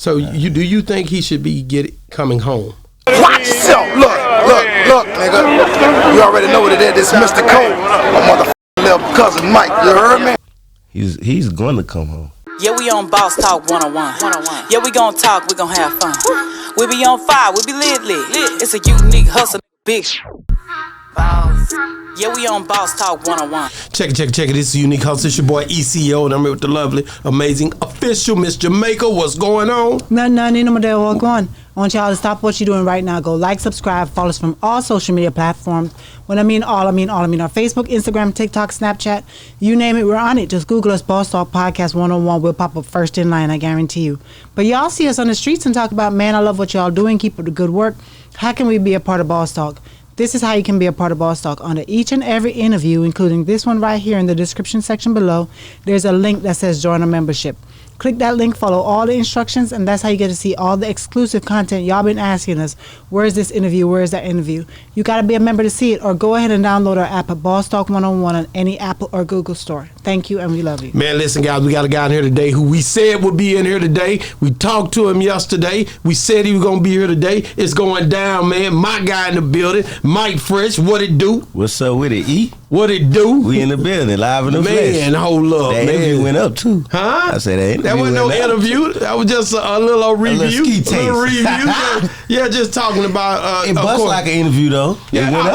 So do you think he should be coming home? Watch yourself. Look, nigga. You already know what it is. This Mystikal, my motherfucking little cousin Mike. You heard me? He's going to come home. Yeah, we on Boss Talk 101. Yeah, we gon' talk, we gon' have fun. We be on fire, we be lit. It's a unique hustle, big Boss. Yeah, we on Boss Talk 101. Check it. This is Unique Hustle. It's your boy ECO, and I'm here with the lovely, amazing, official Miss Jamaica. What's going on? Nothing, no more. Walk on. I want y'all to stop what you're doing right now. Go like, subscribe, follow us from all social media platforms. When I mean all, I mean our Facebook, Instagram, TikTok, Snapchat, you name it, we're on it. Just Google us, Boss Talk Podcast 101. We'll pop up first in line, I guarantee you. But y'all see us on the streets and talk about, man, I love what y'all doing. Keep up the good work. How can we be a part of Boss Talk? This is how you can be a part of Boss Talk. Under each and every interview, including this one right here in the description section below, there's a link that says join a membership. Click that link, follow all the instructions, and that's how you get to see all the exclusive content y'all been asking us. Where is this interview? Where is that interview? You got to be a member to see it, or go ahead and download our app at Boss Talk 101 on any Apple or Google store. Thank you, and we love you. Man, listen, guys, we got a guy in here today who we said would be in here today. We talked to him yesterday. We said he was going to be here today. It's going down, man. My guy in the building, Mykfresh. What it do? What's up with it, E? What it do? We in the building, live in the flesh. Man, hold up, that man. interview went up, too. Huh? I said that wasn't no interview. That was just a little review. A little ski taste. Yeah, just talking about... it bust like an interview, though. Yeah, it went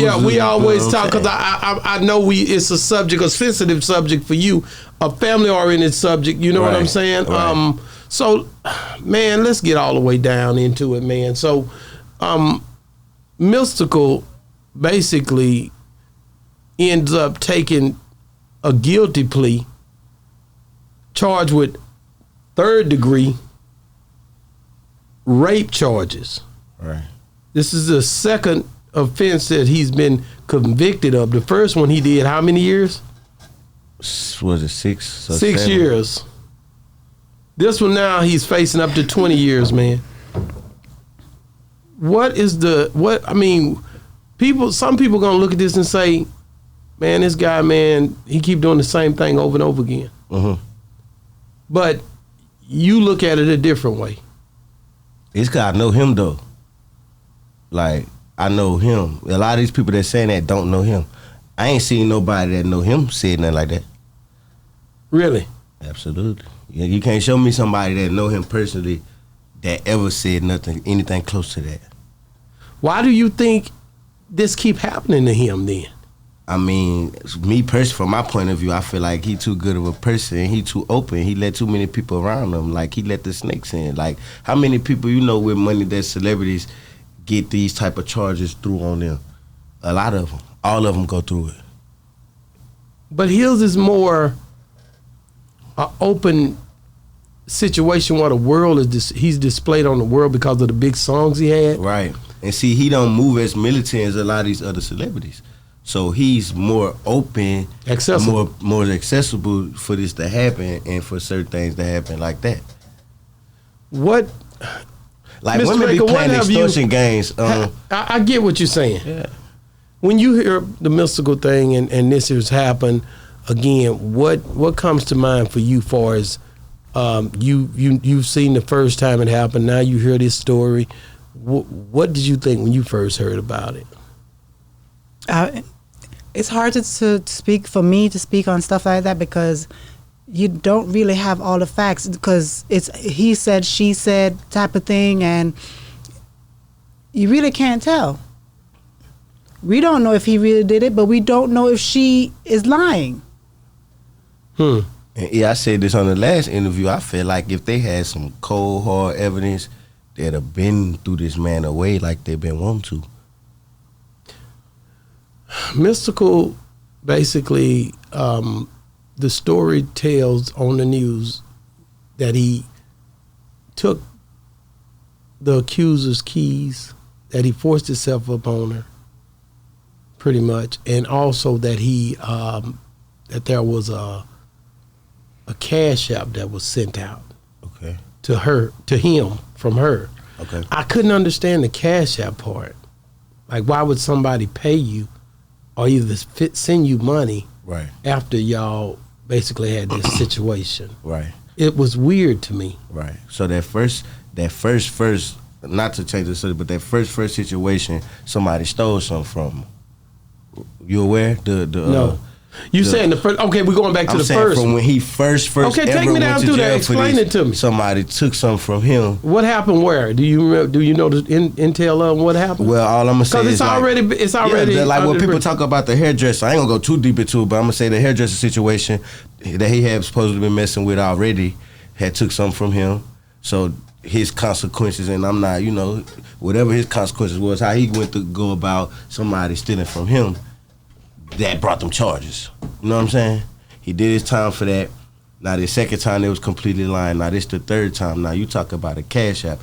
up we always talk, because I know it's a subject, a sensitive subject for you, a family-oriented subject, you know what I'm saying? Right. So, man, let's get all the way down into it, man. So, Mystikal basically ends up taking a guilty plea, charged with third-degree rape charges. Right. This is the second offense that he's been convicted of. The first one he did how many years? Was it 6 or 6 7? years. This one now he's facing up to 20 years, man. Some people gonna look at this and say, man, this guy, man, he keep doing the same thing over and over again. Mm-hmm. But you look at it a different way. It's because I know him, though. Like, I know him. A lot of these people that saying that don't know him. I ain't seen nobody that know him say nothing like that. Really? Absolutely. You can't show me somebody that know him personally that ever said anything close to that. Why do you think this keep happening to him then? I mean, me personally, from my point of view, I feel like he too good of a person. He too open. He let too many people around him. Like, he let the snakes in. Like, how many people you know with money that celebrities get these type of charges through on them? A lot of them. All of them go through it. But his is more an open situation where the world is he's displayed on the world because of the big songs he had. Right. And see, he don't move as militant as a lot of these other celebrities. So he's more open, accessible, more accessible for this to happen and for certain things to happen like that. What? Like, Mr. women Baker, be playing extortion games. I get what you're saying. Yeah. When you hear the Mystikal thing and this has happened again, what comes to mind for you? Far as you've seen the first time it happened. Now you hear this story. What did you think when you first heard about it? It's hard to speak for me to speak on stuff like that because you don't really have all the facts, because it's he said, she said type of thing, and you really can't tell. We don't know if he really did it, but we don't know if she is lying. And yeah, I said this on the last interview. I feel like if they had some cold, hard evidence, they'd have been through this man away like they've been wanting to. Mystikal, basically, the story tells on the news that he took the accuser's keys, that he forced himself upon her, pretty much, and also that he that there was a cash app that was sent out, okay, to him from her. Okay, I couldn't understand the cash app part. Like, why would somebody pay you or either send you money right after y'all basically had this situation? Right. it was weird to me. Right. So that first, not to change the subject, but that first situation, somebody stole something from him. You aware? No. You saying the first? Okay, we're going back to I'm the saying first. from when he first Okay, take ever me down went to through that. jail Explain for it to me. Somebody took something from him. What happened? Where do you remember, do you know the intel of what happened? Well, all I'm gonna say is it's already like when people talk about the hairdresser. I ain't gonna go too deep into it, but I'm gonna say the hairdresser situation that he had supposedly been messing with already had took something from him. So his consequences, and I'm not, whatever his consequences was, how he went to go about somebody stealing from him. That brought them charges. You know what I'm saying? He did his time for that. Now the second time they was completely lying. Now this the third time. Now you talk about a cash app.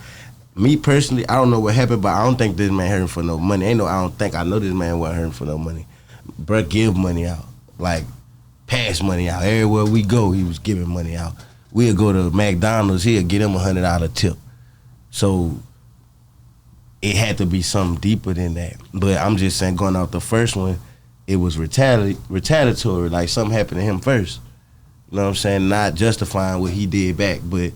Me personally, I don't know what happened, but I don't think this man hurting for no money. I know this man wasn't hurting for no money. Bruh give money out. Like, pass money out. Everywhere we go, he was giving money out. We'll go to McDonald's, he'll get him $100 tip. So it had to be something deeper than that. But I'm just saying, going out the first one, it was retaliatory, like something happened to him first. You know what I'm saying? Not justifying what he did back, but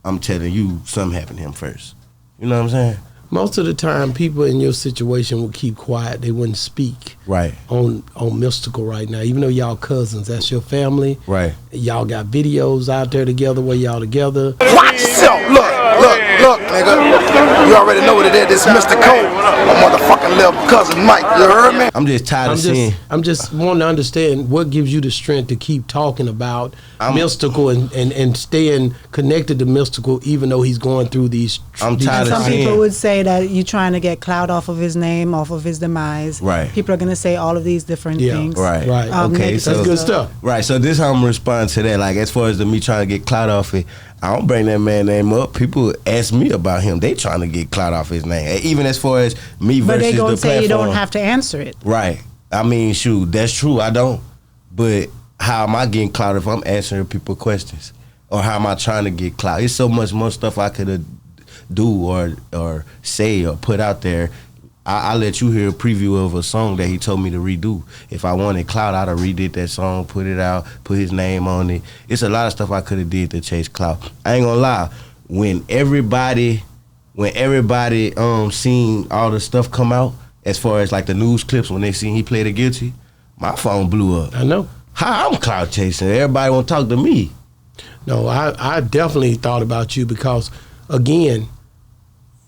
I'm telling you something happened to him first. You know what I'm saying? Most of the time, people in your situation would keep quiet. They wouldn't speak. Right. On Mystikal right now. Even though y'all cousins, that's your family. Right. Y'all got videos out there together where y'all together. Watch yourself. Look, nigga. You already know what it is. This Mystikal. My motherfucking little cousin Mike. You heard me? I'm just tired of seeing. I'm just wanting to understand what gives you the strength to keep talking about Mystikal and staying connected to Mystikal, even though he's going through these. I'm tired of Some seeing. people would say that you're trying to get clout off of his name, off of his demise. Right. People are going to say all of these different things. Right. Okay, so that's good stuff. Right, so this how I'm responding to that. Like, as far as me trying to get clout off it, I don't bring that man name up. People ask me about him. They trying to get clout off his name. Even as far as me versus the platform. But they going to say you don't have to answer it. Right. I mean, shoot, that's true. I don't. But how am I getting clout if I'm answering people questions? Or how am I trying to get clout? It's so much more stuff I could do or say or put out there. I let you hear a preview of a song that he told me to redo. If I wanted clout, I'd have redid that song, put it out, put his name on it. It's a lot of stuff I could have did to chase clout. I ain't gonna lie. When everybody seen all the stuff come out, as far as like the news clips when they seen he pleaded guilty, my phone blew up. I know. How I'm clout chasing? Everybody want to talk to me. No, I definitely thought about you because, again,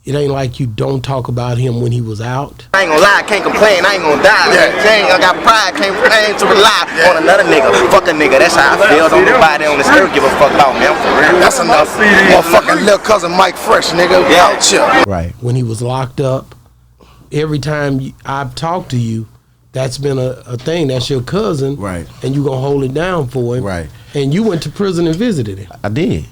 it ain't like you don't talk about him when he was out. I ain't gonna lie, can't complain, I ain't gonna die. Yeah. I got pride, can't to rely on another nigga. Fuck a nigga, that's how I feel. Don't nobody on this earth give a fuck about me. I'm for real. That's enough. Motherfucking little cousin Mykfresh, nigga. Out here. Right. When he was locked up, every time I've talked to you, that's been a thing. That's your cousin. Right. And you gonna hold it down for him. Right. And you went to prison and visited him. I did.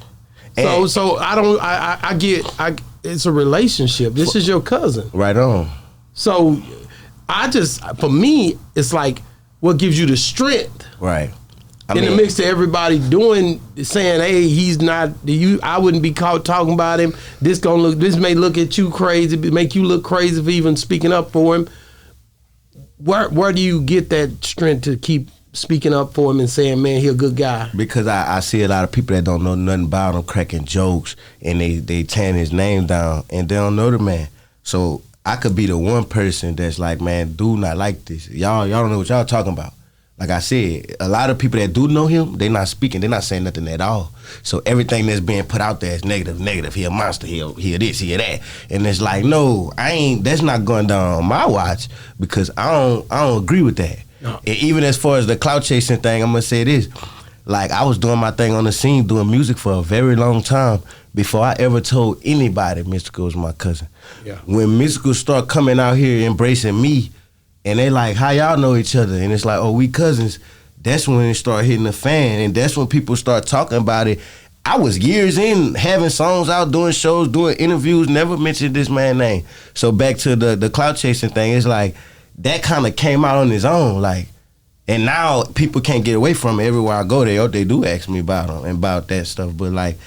So I get it's a relationship. This is your cousin. Right on. So for me, it's like what gives you the strength. Right. In the mix of everybody saying, hey, he's not I wouldn't be caught talking about him. This may look at you crazy, make you look crazy for even speaking up for him. Where do you get that strength to keep speaking up for him and saying, man, he a good guy? Because I see a lot of people that don't know nothing about him cracking jokes and they tearing his name down and they don't know the man. So I could be the one person that's like, man, dude not like this. Y'all don't know what y'all talking about. Like I said, a lot of people that do know him, they not speaking, they not saying nothing at all. So everything that's being put out there is negative. He a monster, he a this, he a that. And it's like, no, that's not going down on my watch because I don't agree with that. No. And even as far as the clout chasing thing, I'm gonna say this. Like, I was doing my thing on the scene, doing music for a very long time before I ever told anybody Mystikal was my cousin. Yeah. When Mystikal start coming out here embracing me, and they like, how y'all know each other? And it's like, oh, we cousins. That's when it start hitting the fan, and that's when people start talking about it. I was years in having songs out, doing shows, doing interviews, never mentioned this man's name. So back to the clout chasing thing, it's like that kind of came out on his own, like, and now people can't get away from it. Everywhere I go, they do ask me about him and about that stuff. But like,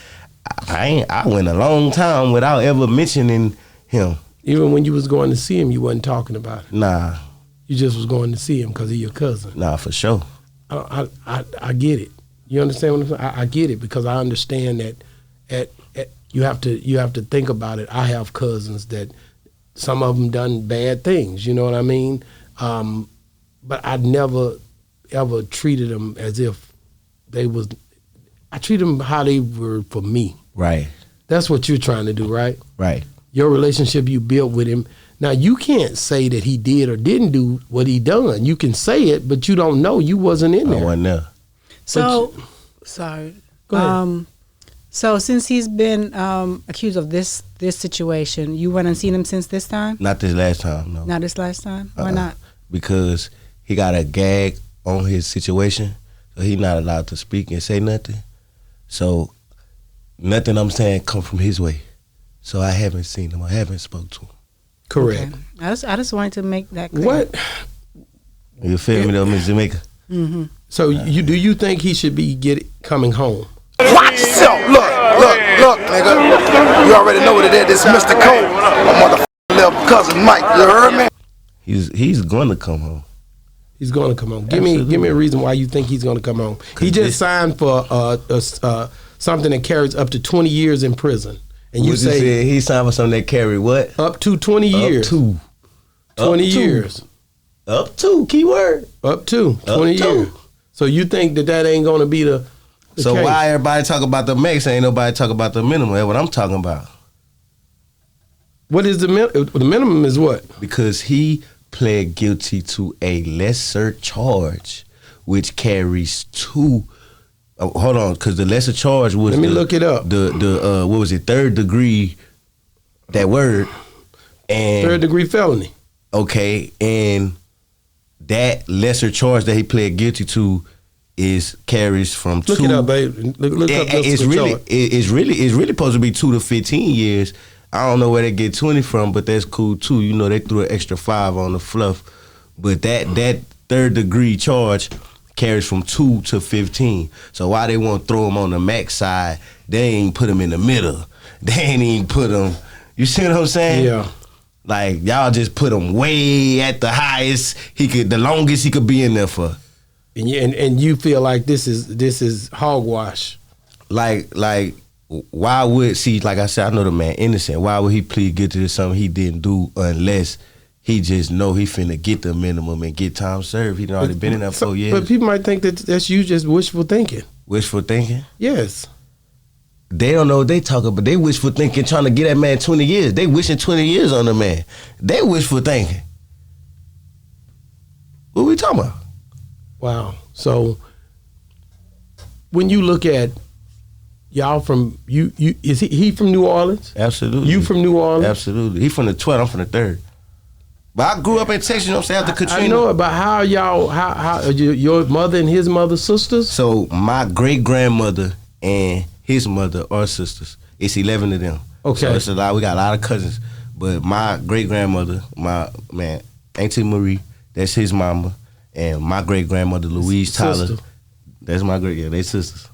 I went a long time without ever mentioning him. Even when you was going to see him, you wasn't talking about it. Nah. You just was going to see him because of your cousin. Nah, for sure. I get it. You understand what I'm saying? I get it because I understand that you have to think about it. I have cousins that some of them done bad things. You know what I mean? But I never ever treated them as if they was. I treat them how they were for me. Right. That's what you're trying to do, right? Right. Your relationship you built with him. Now you can't say that he did or didn't do what he done. You can say it, but you don't know. You wasn't in there. I wasn't there. So, sorry. Go ahead. So since he's been accused of this situation, you went and seen him since this time? Not this last time, no. Not this last time? Why not? Because he got a gag on his situation, so he's not allowed to speak and say nothing. So nothing I'm saying come from his way. So I haven't seen him. I haven't spoke to him. Correct. Okay. I just wanted to make that clear. What? You feel me though, Miss Jamaica? Mm-hmm. So do you think he should be coming home? Watch yourself. Look, nigga. You already know what it is. This Mystikal. My motherfucking little cousin Mike. You heard me? He's going to come home. He's going to come home. Give me a reason why you think he's going to come home. He just signed for something that carries up to 20 years in prison. And you say he signed for something that carry what? Up to 20 years. Up to 20 years. Up to, keyword. Up to 20 years. So you think that ain't going to be the so case? Why everybody talk about the max? Ain't nobody talk about the minimum? That's what I'm talking about. What is the minimum is what? Because he pled guilty to a lesser charge, which carries two. Hold on, because the lesser charge was. Let me look it up. The what was it? 3rd degree. That word. And 3rd degree felony. Okay, and that lesser charge that he pled guilty to carries from look 2. Look it up, babe. Look up. It's really supposed to be 2 to 15 years. I don't know where they get 20 from, but that's cool too. You know, they threw an extra 5 on the fluff. But that 3rd degree charge carries from 2 to 15. So why they want to throw him on the max side, they ain't put him in the middle. They ain't even put him, you see what I'm saying? Yeah. Like, y'all just put him way at the highest, the longest he could be in there for. And you feel like this is hogwash. Like, why would, like I said, I know the man innocent. Why would he plead guilty to something he didn't do unless he just know he finna get the minimum and get time served? He done already been in there 4 years. But people might think that's you just wishful thinking. Wishful thinking? Yes. They don't know what they talking about. They wishful thinking trying to get that man 20 years. They wishing 20 years on the man. They wishful thinking. What we talking about? Wow. So when you look at y'all from is he from New Orleans? Absolutely. You from New Orleans? Absolutely. He from the 12th, I'm from the 3rd. But I grew up in Texas, you know what I'm saying, after Katrina. I know about how your mother and his mother sisters? So my great grandmother and his mother are sisters. It's 11 of them. Okay. So it's a lot. We got a lot of cousins. But my great grandmother, Auntie Marie, that's his mama, and my great grandmother Louise Tyler, that's my they sisters.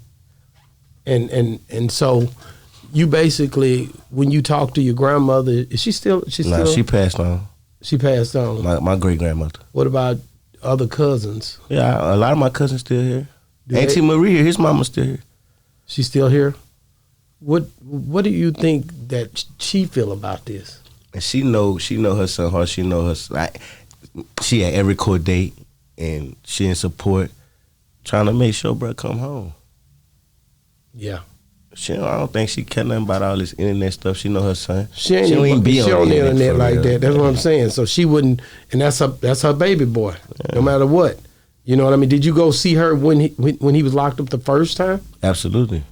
And so you basically, when you talk to your grandmother, is she still? Nah, she passed on. She passed on. My great grandmother. What about other cousins? Yeah, a lot of my cousins still here. Auntie Marie, his mama's still here. She's still here. What do you think that she feel about this? And she know her son hard. She know her. Like, she at every court date, and she in support, trying to make sure bro come home. Yeah. I don't think she care nothing about all this internet stuff. She know her son. She don't even be on the internet like that. That's what I'm saying. So she wouldn't, and that's her baby boy. Yeah. No matter what, you know what I mean. Did you go see her when he was locked up the first time? Absolutely.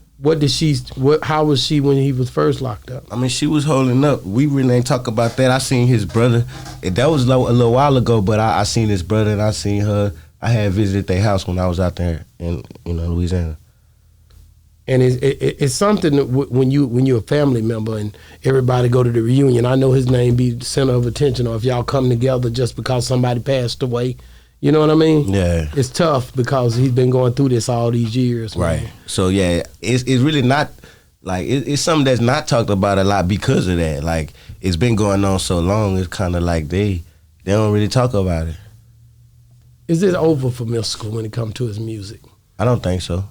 How was she when he was first locked up? I mean, she was holding up. We really ain't talk about that. I seen his brother. That was a little while ago, but I seen his brother and I seen her. I had visited their house when I was out there in Louisiana. And it's something that when you're a family member and everybody go to the reunion, I know his name be the center of attention, or if y'all come together just because somebody passed away, you know what I mean? Yeah. It's tough because he's been going through this all these years. Right. Man. So yeah, it's really not like it's something that's not talked about a lot because of that. Like it's been going on so long, it's kind of like they don't really talk about it. Is it over for Mystikal when it comes to his music? I don't think so.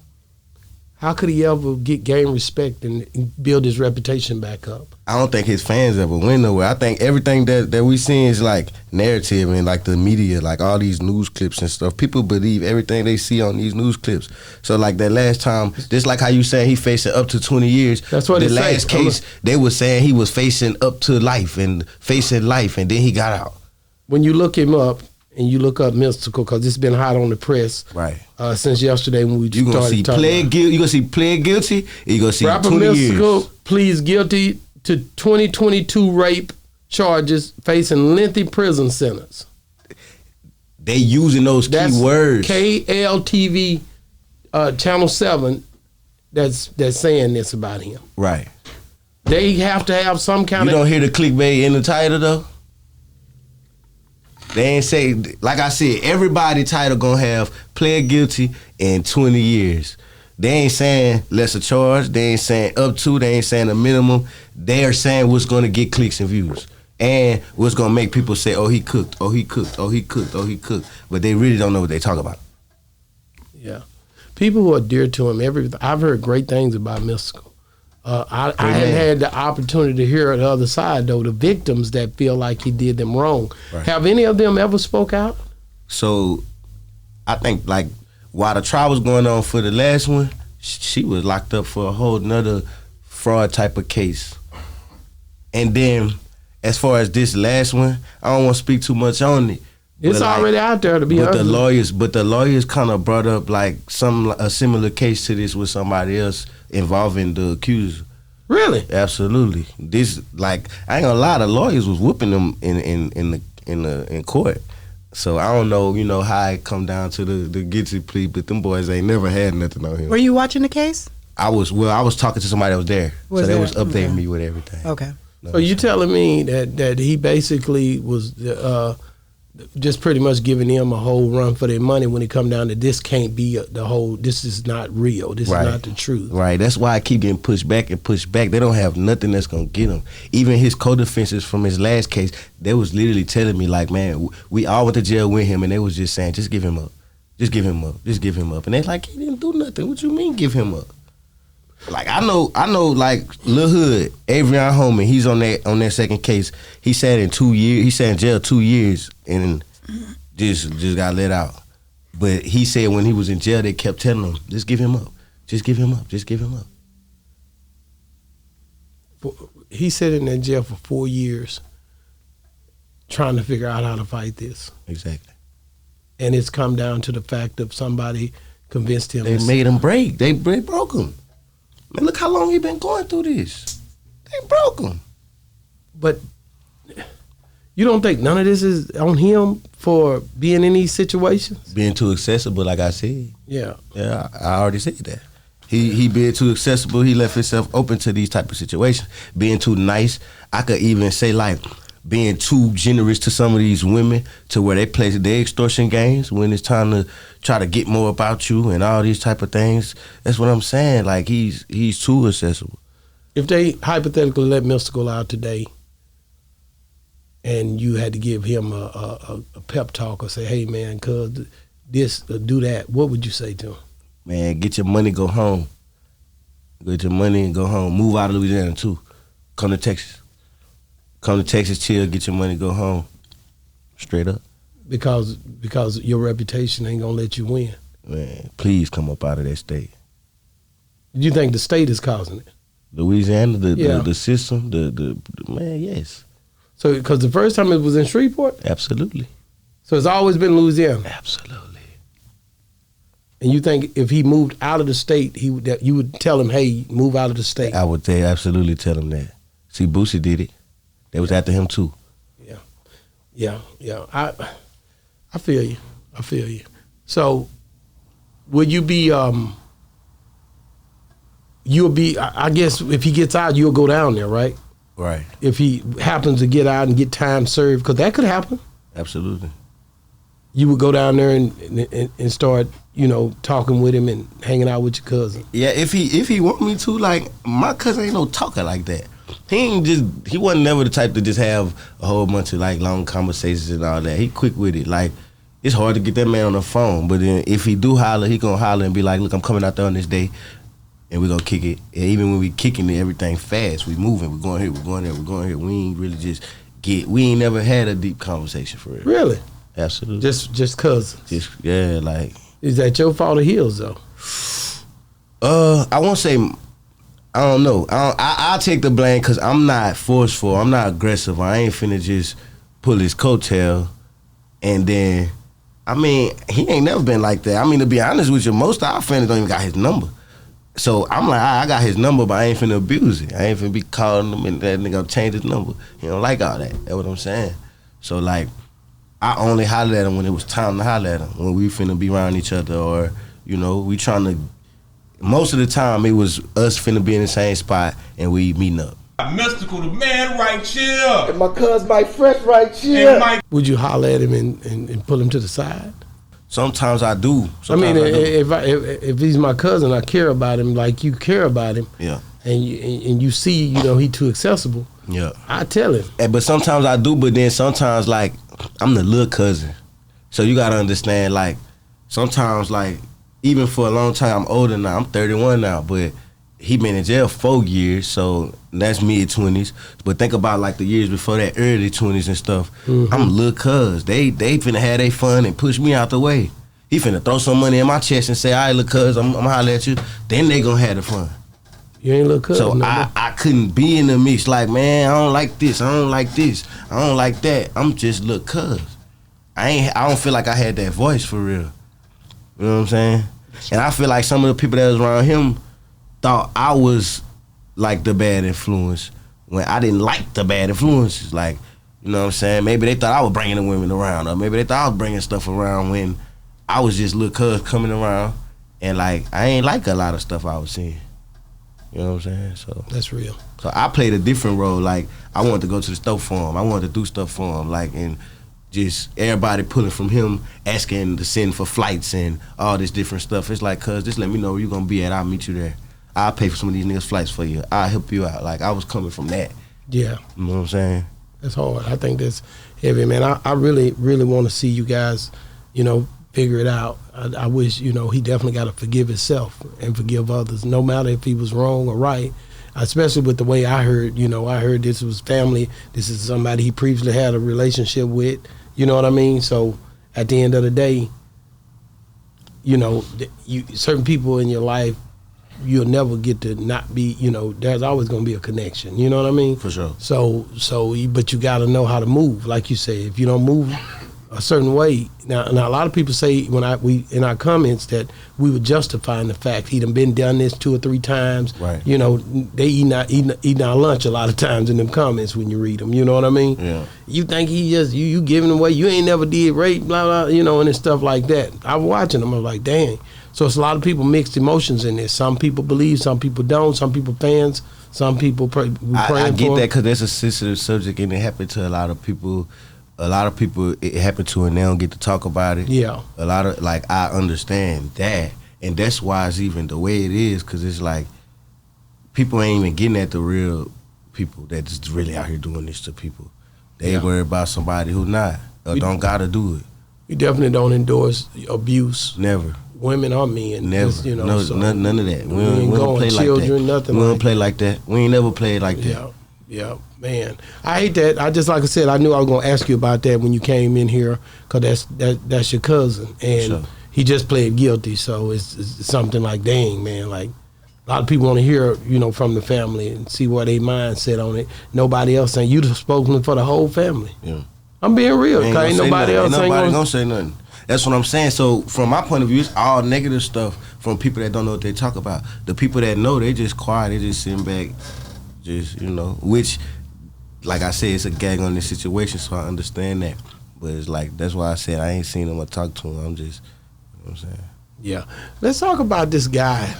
How could he ever gain respect and build his reputation back up? I don't think his fans ever went nowhere. I think everything that we see is like narrative and like the media, like all these news clips and stuff. People believe everything they see on these news clips. So like that last time, just like how you saying he facing up to 20 years. That's what the it last case, they were saying he was facing up to life and facing life, and then he got out. When you look him up and you look up Mystikal, because it's been hot on the press since yesterday when we you gonna started see talking Plea guilty. You gonna see Plea guilty. And you gonna see Rapper 20 Mystikal years. pleads guilty to 2022 rape charges, facing lengthy prison sentence. They using those key words. KLTV Channel 7 that's saying this about him. Right. They have to have some kind You of... don't hear the clickbait in the title though? They ain't say, like I said, everybody title gonna have plead guilty in 20 years. They ain't saying lesser charge. They ain't saying up to. They ain't saying a minimum. They are saying what's gonna get clicks and views. And what's gonna make people say, oh, he cooked, oh, he cooked, oh, he cooked, oh, he cooked. But they really don't know what they talk about. Yeah. People who are dear to him, I've heard great things about Mystikal. I haven't had the opportunity to hear the other side, though, the victims that feel like he did them wrong. Right. Have any of them ever spoke out? So I think, like, while the trial was going on for the last one, she was locked up for a whole nother fraud type of case. And then, as far as this last one, I don't want to speak too much on it. It's already out there, to be honest. But the lawyers kind of brought up like a similar case to this with somebody else involving the accuser. Really? Absolutely. This, like, I ain't gonna lie, the lawyers was whooping them in court. So I don't know, how it come down to the guilty plea, but them boys ain't never had nothing on him. Were you watching the case? I was talking to somebody that was there. So they was updating me with everything. Okay. So you telling me that he basically was just pretty much giving them a whole run for their money when it come down to this can't be this is not real. This is not the truth. Right. That's why I keep getting pushed back and pushed back. They don't have nothing that's going to get him. Even his co-defenses from his last case, they was literally telling me like, man, we all went to jail with him, and they was just saying, just give him up. Just give him up. Just give him up. And they like, he didn't do nothing. What you mean give him up? Like I know like Lil Hood, Avion Holman, he's on that second case. He sat in 2 years, he sat in jail 2 years and just got let out. But he said when he was in jail they kept telling him, just give him up. Just give him up. Just give him up. He sat in that jail for 4 years trying to figure out how to fight this. Exactly. And it's come down to the fact of somebody convinced him. They made him break. They broke him. Man, look how long he been going through this. They broke him. But you don't think none of this is on him for being in these situations? Being too accessible, like I said. Yeah. Yeah, I already said that. He being too accessible, he left himself open to these type of situations. Being too nice, I could even say like being too generous to some of these women to where they play their extortion games when it's time to try to get more about you and all these type of things. That's what I'm saying. Like he's too accessible. If they hypothetically let Mystikal out today and you had to give him a pep talk or say, hey man, cuz this or do that, what would you say to him? Man, get your money, go home. Get your money and go home. Move out of Louisiana too. Come to Texas. Come to Texas, chill, get your money, go home. Straight up. Because your reputation ain't gonna let you win. Man, please come up out of that state. You think the state is causing it? Louisiana, the system, the man, yes. So, because the first time it was in Shreveport? Absolutely. So it's always been Louisiana? Absolutely. And you think if he moved out of the state, you would tell him, hey, move out of the state? I would absolutely tell him that. See, Boosie did it. They was after him too. Yeah. I feel you. So, will you be? You'll be. I guess if he gets out, you'll go down there, right? Right. If he happens to get out and get time served, because that could happen. Absolutely. You would go down there and start, talking with him and hanging out with your cousin. Yeah, if he want me to, like my cousin ain't no talker like that. He wasn't never the type to just have a whole bunch of like long conversations and all that. He quick with it. Like it's hard to get that man on the phone, but then if he do holler, he gonna holler and be like, look, I'm coming out there on this day. and we gonna kick it. And even when we kicking it, everything fast. We moving. We going here. We going there. We going here. We ain't really just we ain't never had a deep conversation for real. Really? Absolutely. Just cousins. Just yeah, like. Is that your fault or his though? I won't say. I don't know. I'll take the blame because I'm not forceful. I'm not aggressive. I ain't finna just pull his coattail, and then, I mean, he ain't never been like that. I mean, to be honest with you, most of our friends don't even got his number. So I'm like, I got his number, but I ain't finna abuse it. I ain't finna be calling him and that nigga change his number. He don't like all that. That's what I'm saying. So like, I only hollered at him when it was time to holler at him, when we finna be around each other, or, you know, we trying to, most of the time it was us finna be in the same spot and we meeting up. Mystikal, the man right here. And my cuz Mykfresh right here. Would you holler at him and pull him to the side? Sometimes I do. Sometimes I mean, if he's my cousin, I care about him like you care about him. Yeah. And you see, you know, he too accessible. Yeah. I tell him. But sometimes I do, but then sometimes, like, I'm the little cousin. So you gotta understand, like, sometimes, like, even for a long time, I'm older now, I'm 31 now, but he been in jail 4 years, so that's mid-20s. But think about, like, the years before that, early 20s and stuff. Mm-hmm. I'm little cuz. They finna have their fun and push me out the way. He finna throw some money in my chest and say, all right, little cuz, I'm holler at you. Then they gonna have the fun. You ain't little cuz. So I couldn't be in the mix like, man, I don't like this, I don't like this, I don't like that. I'm just little cuz. I don't feel like I had that voice for real. You know what I'm saying? And I feel like some of the people that was around him thought I was like the bad influence when I didn't like the bad influences. Like, you know what I'm saying? Maybe they thought I was bringing the women around, or maybe they thought I was bringing stuff around when I was just little cuz coming around, and like I ain't like a lot of stuff I was seeing. You know what I'm saying? So that's real. So I played a different role. Like, I wanted to go to the store for him. I wanted to do stuff for him. Like, and just everybody pulling from him, asking to send for flights and all this different stuff. It's like, cuz, just let me know where you gonna be at. I'll meet you there. I'll pay for some of these niggas' flights for you. I'll help you out. Like, I was coming from that. Yeah. You know what I'm saying? That's hard. I think that's heavy, man. I really, really want to see you guys, you know, figure it out. I wish, you know, he definitely got to forgive himself and forgive others, no matter if he was wrong or right. Especially with the way I heard, you know, I heard this was family. This is somebody he previously had a relationship with. You know what I mean? So at the end of the day, you know, certain people in your life, you'll never get to not be, you know, there's always going to be a connection. You know what I mean? For sure. So, but you got to know how to move. Like you say, if you don't move a certain way. Now a lot of people say we in our comments that we were justifying the fact he done done this 2 or 3 times. Right. You know, they eating our lunch a lot of times in them comments when you read them. You know what I mean? Yeah. You think he just you giving away? You ain't never did rape, blah blah. You know, and it's stuff like that. I was watching them. I was like, dang. So it's a lot of people mixed emotions in this. Some people believe, some people don't. Some people fans, some people praying for I get him. that because that's a sensitive subject and it happened to a lot of people. A lot of people it happened to and they don't get to talk about it. Yeah. A lot of, like, I understand that. And that's why it's even the way it is, because it's like people ain't even getting at the real people that's really out here doing this to people. They worry about somebody who not or don't gotta do it. We definitely don't endorse abuse. Never. Women or men. Never. Just, you know, no, so none of that. We ain't don't going play children, like that. nothing We don't like play like that. We ain't never played like that. Yeah, man. I hate that. I just, like I said, I knew I was gonna ask you about that when you came in here, cause that's your cousin, and Sure. he just pled guilty. So it's something like, dang, man. Like a lot of people want to hear, you know, from the family and see what their mindset on it. Nobody else saying you've spoken for the whole family. Yeah. I'm being real. Ain't Cause ain't nobody else ain't nobody gonna gonna say nothing. That's what I'm saying. So from my point of view, it's all negative stuff from people that don't know what they talk about. The people that know, they just quiet. They just sitting back, just, you know, which, like I said, it's a gag on this situation, so I understand that. But it's like, that's why I said I ain't seen him or talked to him. I'm just, you know what I'm saying? Yeah. Let's talk about this guy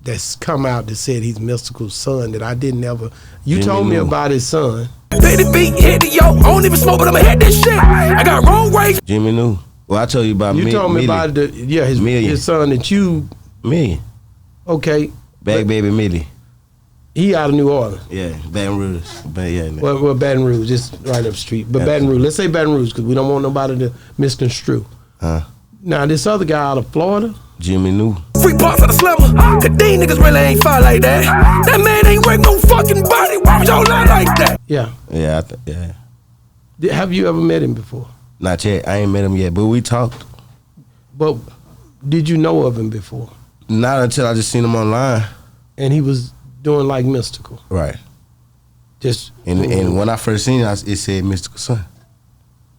that's come out that said he's Mystikal's son that I didn't ever. You Jimmy told me knew. about his son. Play the beat, hit it, yo. I don't even smoke, but I'ma hit this shit. I got wrong ways. Jimmy knew. Well, I told you about You told me about his son that you. Million. Okay. Bag Baby Millie. He out of New Orleans. Yeah, Baton Rouge. But yeah, Well, Baton Rouge, just right up the street. But Baton Rouge, let's say Baton Rouge because we don't want nobody to misconstrue. Huh? Now, this other guy out of Florida. Jimmy knew. free parts of the slammer. Cause these niggas really ain't fire like that. That man ain't wreck no fucking body. Why would y'all lie like that? Yeah. Yeah, yeah. Have you ever met him before? Not yet. I ain't met him yet, but we talked. But did you know of him before? Not until I just seen him online. And he was doing like Mystikal. Right. Just and when I first seen it, it said Mystikal Son.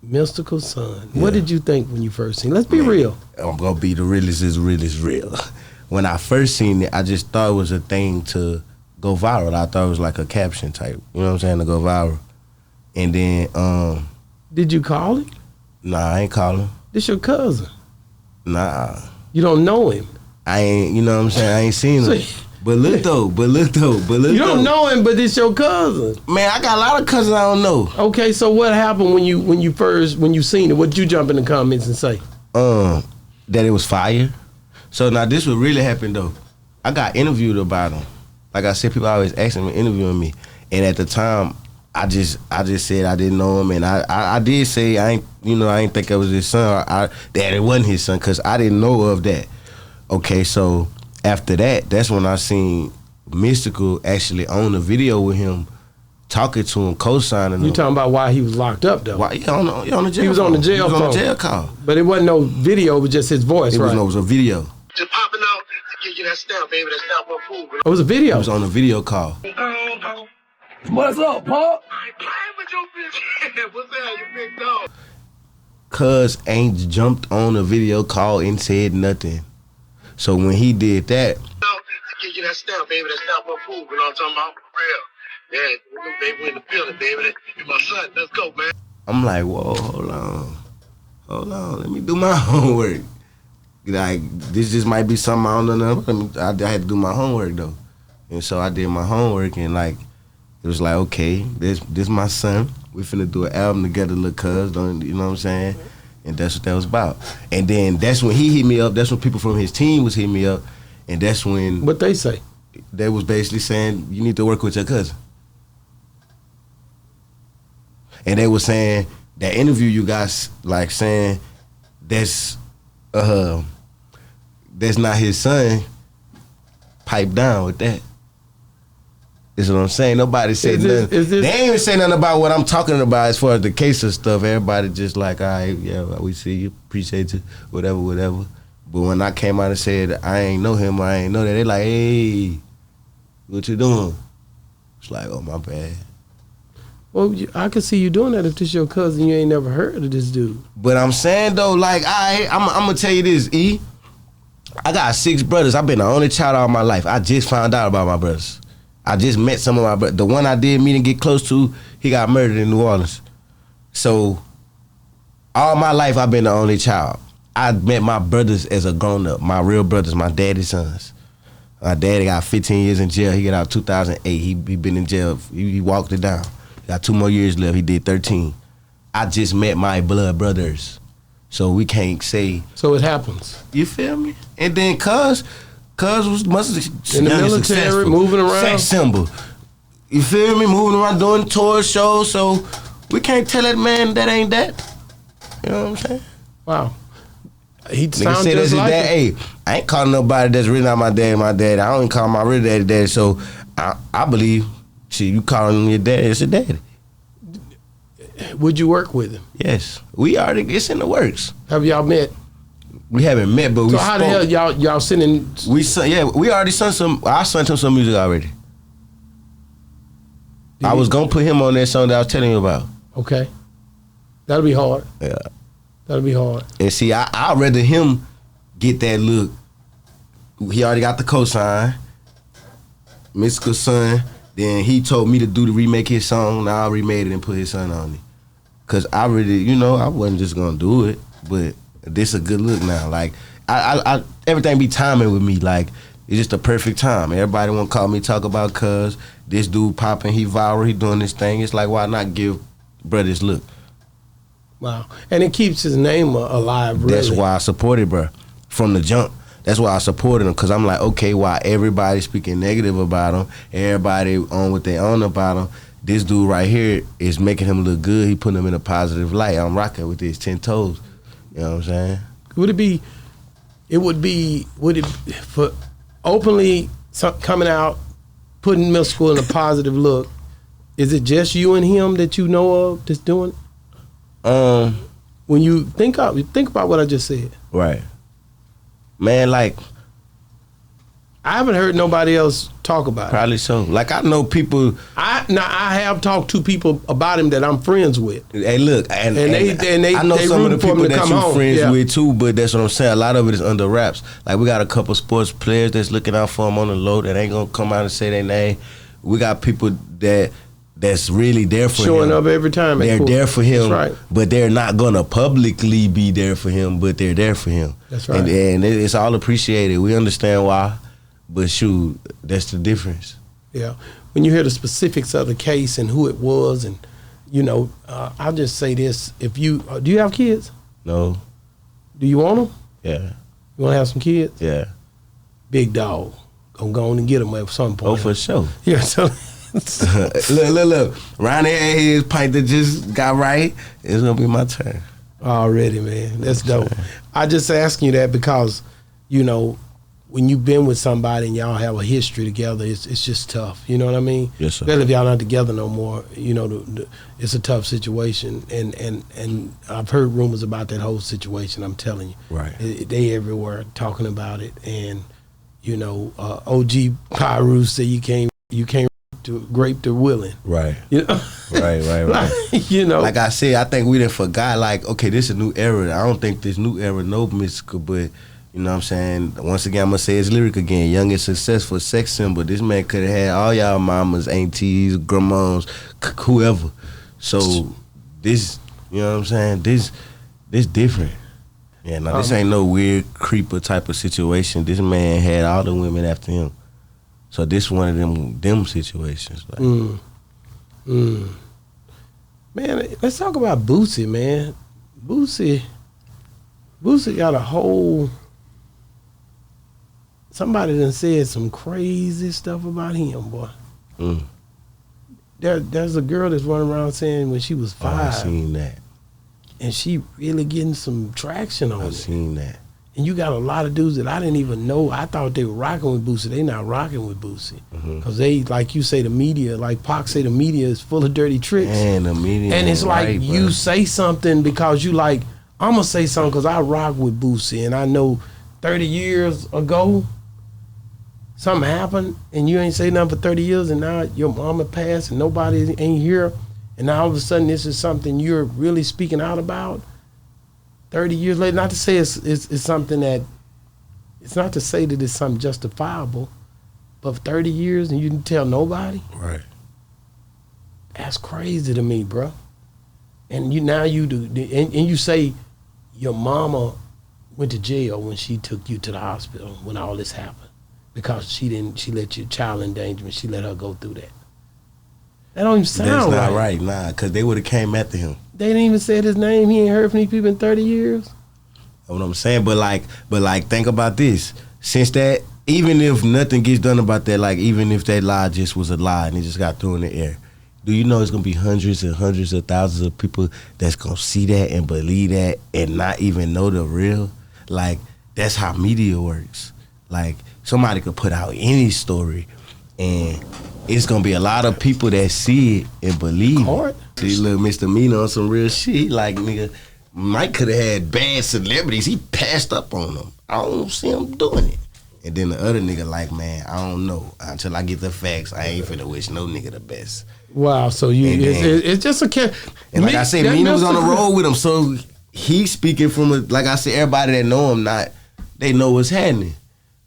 Mystikal Son. Yeah. What did you think when you first seen it? Let's be real. I'm gonna be the realest is real. When I first seen it, I just thought it was a thing to go viral. I thought it was like a caption type. You know what I'm saying? To go viral. And then Did you call him? Nah, I ain't call him. This your cousin. Nah. You don't know him. I ain't, you know what I'm saying? I ain't seen him. But look though. You don't know him, but this your cousin. Man, I got a lot of cousins I don't know. Okay, so what happened when you seen it? What did you jump in the comments and say? That it was fire. So now this what really happened though. I got interviewed about him. Like I said, people always asking me, interviewing me. And at the time, I just said I didn't know him, and I did say I ain't think it was his son, that it wasn't his son, cause I didn't know of that. Okay, so after that, that's when I seen Mystikal actually on the video with him, talking to him, co-signing him. You talking about why he was locked up though? Why, on the jail. He was on the jail phone. On the jail call. But it wasn't no video, it was just his voice, right? It was a video. Just popping out to give you that stamp, baby. That stamp will prove it. It was a video. It was on the video call. What's up, Paul? I ain't playing with your bitch. What's that, you big dog? Cuz ain't jumped on a video call and said nothing. So when he did that, To give you that stamp, baby. That stamp will prove it. You know what I'm talking about? For real. Yeah, baby, we in the building, baby. You my son. Let's go, man. I'm like, whoa, hold on, let me do my homework. Like, this just might be something I don't know. I had to do my homework though. And so I did my homework, and like, it was like, okay, this my son. We finna do an album together, little cuz, you know what I'm saying? And that's what that was about. And then that's when he hit me up. That's when people from his team was hitting me up. And that's when... What they say? They was basically saying, you need to work with your cousin. And they were saying, that interview you guys, like, saying, that's not his son, pipe down with that. This is what I'm saying. Nobody said nothing. They ain't even say nothing about what I'm talking about as far as the case of stuff. Everybody just like, all right, yeah, we see you, appreciate you, whatever. But when I came out and said I ain't know him, I ain't know that, they like, hey, what you doing? It's like, oh, my bad. Well, I could see you doing that if this your cousin. You ain't never heard of this dude. But I'm saying though, like, I'm gonna tell you this, E. I got 6 brothers. I've been the only child all my life. I just found out about my brothers. I just met some of my brothers. The one I did meet and get close to, he got murdered in New Orleans. So all my life I've been the only child. I met my brothers as a grown up. My real brothers, my daddy's sons. My daddy got 15 years in jail. He got out 2008. He been in jail. He walked it down. Got 2 more years left. He did 13. I just met my blood brothers. So we can't say. So it happens. You feel me? And then Cuz was in the military, moving around. Sex symbol. You feel me? Moving around, doing tours, shows. So we can't tell that man that ain't that. You know what I'm saying? Wow. He Nigga sounds say just that's like his dad. Hey, I ain't calling nobody that's really not my dad. I don't even call my real daddy. So I believe, shit, you calling him your dad, it's your daddy. Would you work with him? Yes. It's in the works. Have y'all met? We haven't met, but we spoke. So how the hell y'all sending? We already sent some. I sent him some music already. I was gonna put him on that song that I was telling you about. Okay, that'll be hard. Yeah, that'll be hard. And see, I'd rather him get that look. He already got the cosign, Mystikal Son. Then he told me to remake his song. Now I remade it and put his son on it. Cause I really, I wasn't just gonna do it, but this a good look now. Like I everything be timing with me. Like it's just the perfect time. Everybody want to call me, talk about cuz this dude popping, he viral, he doing this thing. It's like, why not give bruh this look? Wow. And it keeps his name alive, really. That's why I supported bruh from the jump. That's why I supported him, because I'm like, okay, while everybody speaking negative about him, everybody on what they own about him, this dude right here is making him look good. He putting him in a positive light. I'm rocking with his 10 toes. You know what I'm saying? Would it be would it for openly coming out, putting Mystikal in a positive look? Is it just you and him that you know of that's doing it? When you think about what I just said, right, man. Like, I haven't heard nobody else talk about it. Probably so. Like, I know people. I have talked to people about him that I'm friends with. Hey, look, and they I know they some of the rooting for him people to that come you home. friends Yeah. with too. But that's what I'm saying. A lot of it is under wraps. Like, we got a couple sports players that's looking out for him on the low that ain't gonna come out and say their name. We got people that's really there for him. Showing up every time. They're Cool. there for him, That's right. but they're not gonna publicly be there for him. But they're there for him. That's right. And it's all appreciated. We understand why. But shoot, that's the difference. Yeah. When you hear the specifics of the case and who it was, and I'll just say this: if you do you have kids? No. Do you want them? Yeah. You want to have some kids? Yeah. Big dog, gonna go on and get them at some point. Oh, for sure. Yeah. So look. Ronnie had his pint that just got right. It's gonna be my turn. already, man, that's dope. I just asking you that because when you've been with somebody and y'all have a history together, it's just tough. You know what I mean? Yes, sir. Especially if y'all not together no more. It's a tough situation, and I've heard rumors about that whole situation. I'm telling you, Right. They everywhere talking about it, and OG Pyru said you can't to grape the willing. Right. Right. Like I said, I think we done forgot, like, okay, this is a new era. I don't think this new era no Mystikal, but you know what I'm saying? Once again, I'm going to say his lyric again. Young and successful, sex symbol. This man could have had all y'all mamas, aunties, grandmas, whoever. So this, you know what I'm saying? This different. Yeah, no, this ain't no weird creeper type of situation. This man had all the women after him. So this one of them situations. Like. Man, let's talk about Boosie, man. Boosie got a whole... Somebody done said some crazy stuff about him, boy. There's a girl that's running around saying when she was 5. I seen that. And she really getting some traction on it. I seen that. And you got a lot of dudes that I didn't even know. I thought they were rocking with Boosie. They not rocking with Boosie. Because they, like you say, the media, like Pac say, the media is full of dirty tricks. Man, the media and it's like right, you bro. say something because you like, I'm going to say something because I rock with Boosie. And I know 30 years ago, something happened and you ain't say nothing for 30 years and now your mama passed and nobody ain't here. And now all of a sudden this is something you're really speaking out about 30 years later. Not to say it's something that, it's not to say that it's something justifiable, but for 30 years and you didn't tell nobody? Right. That's crazy to me, bro. And you say your mama went to jail when she took you to the hospital when all this happened. Because she let your child in endangerment. She let her go through that. That don't even sound right. That's not right, nah, because they would have came after him. They didn't even say his name. He ain't heard from these people in 30 years. That's what I'm saying, but think about this. Since that, even if nothing gets done about that, like even if that lie just was a lie and it just got thrown in the air, do you know it's gonna be hundreds and hundreds of thousands of people that's gonna see that and believe that and not even know the real? Like, that's how media works. Like, somebody could put out any story and it's gonna be a lot of people that see it and believe it. See, little Mr. Mina on some real shit. Like, nigga, Mike could have had bad celebrities. He passed up on them. I don't see him doing it. And then the other nigga like, man, I don't know. Until I get the facts, I ain't finna wish no nigga the best. Wow, so it's just a... And like I said, Mina was on the road with him, so he's speaking from, like I said, everybody that know him, they know what's happening.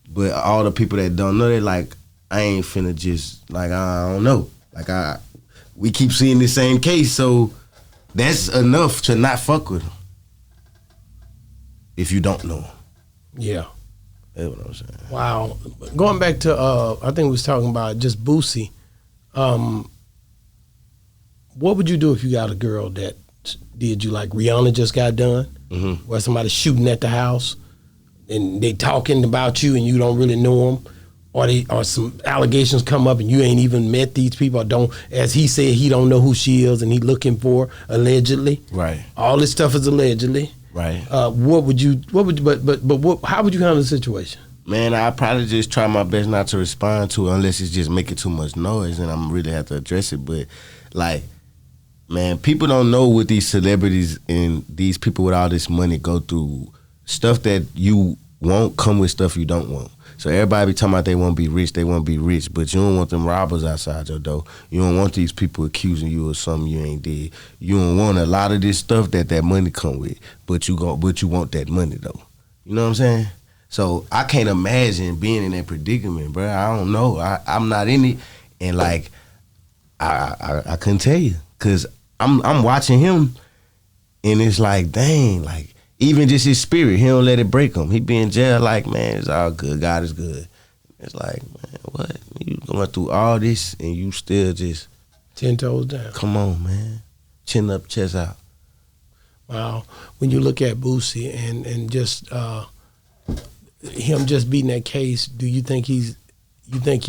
But all the people that don't know, they like, I ain't finna just, like, I don't know. Like, we keep seeing the same case, so that's enough to not fuck with him. If you don't know him. Yeah. That's what I'm saying. Wow. Going back to, I think we was talking about just Boosie. What would you do if you got a girl that did you like Rihanna just got done? Where somebody's shooting at the house and they talking about you and you don't really know them? Or some allegations come up and you ain't even met these people, or don't, as he said, he don't know who she is and he looking for, allegedly. Right. All this stuff is allegedly. Right. How would you handle the situation? Man, I probably just try my best not to respond to it unless it's just making too much noise and I'm really have to address it. But like, man, people don't know what these celebrities and these people with all this money go through. Stuff that you want come with stuff you don't want. So everybody be talking about they want to be rich, but you don't want them robbers outside your door. You don't want these people accusing you of something you ain't did. You don't want a lot of this stuff that money come with, but you want that money though. You know what I'm saying? So I can't imagine being in that predicament, bro. I don't know. I'm not in it, and like I couldn't tell you because I'm watching him, and it's like, dang, like. Even just his spirit, he don't let it break him. He be in jail like, man, it's all good. God is good. It's like, man, what? You going through all this and you still just 10 toes down. Come on, man. Chin up, chest out. Wow. When you look at Boosie and just him just beating that case, do you think he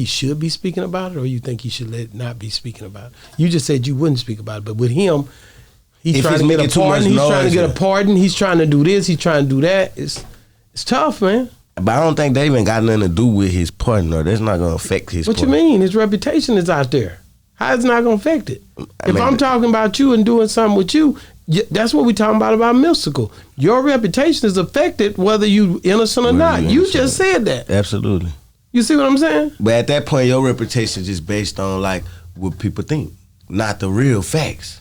should be speaking about it, or you think he should not be speaking about it? You just said you wouldn't speak about it, but with him. He's trying to get a pardon. He's trying to get a pardon. He's trying to do this. He's trying to do that. It's tough, man. But I don't think that even got nothing to do with his partner. That's not going to affect his. What you mean? His reputation is out there. How is it not going to affect it? If I'm talking about you and doing something with you, that's what we're talking about Mystikal. Your reputation is affected whether you innocent or not. You just said that. Absolutely. You see what I'm saying? But at that point, your reputation is just based on like what people think, not the real facts.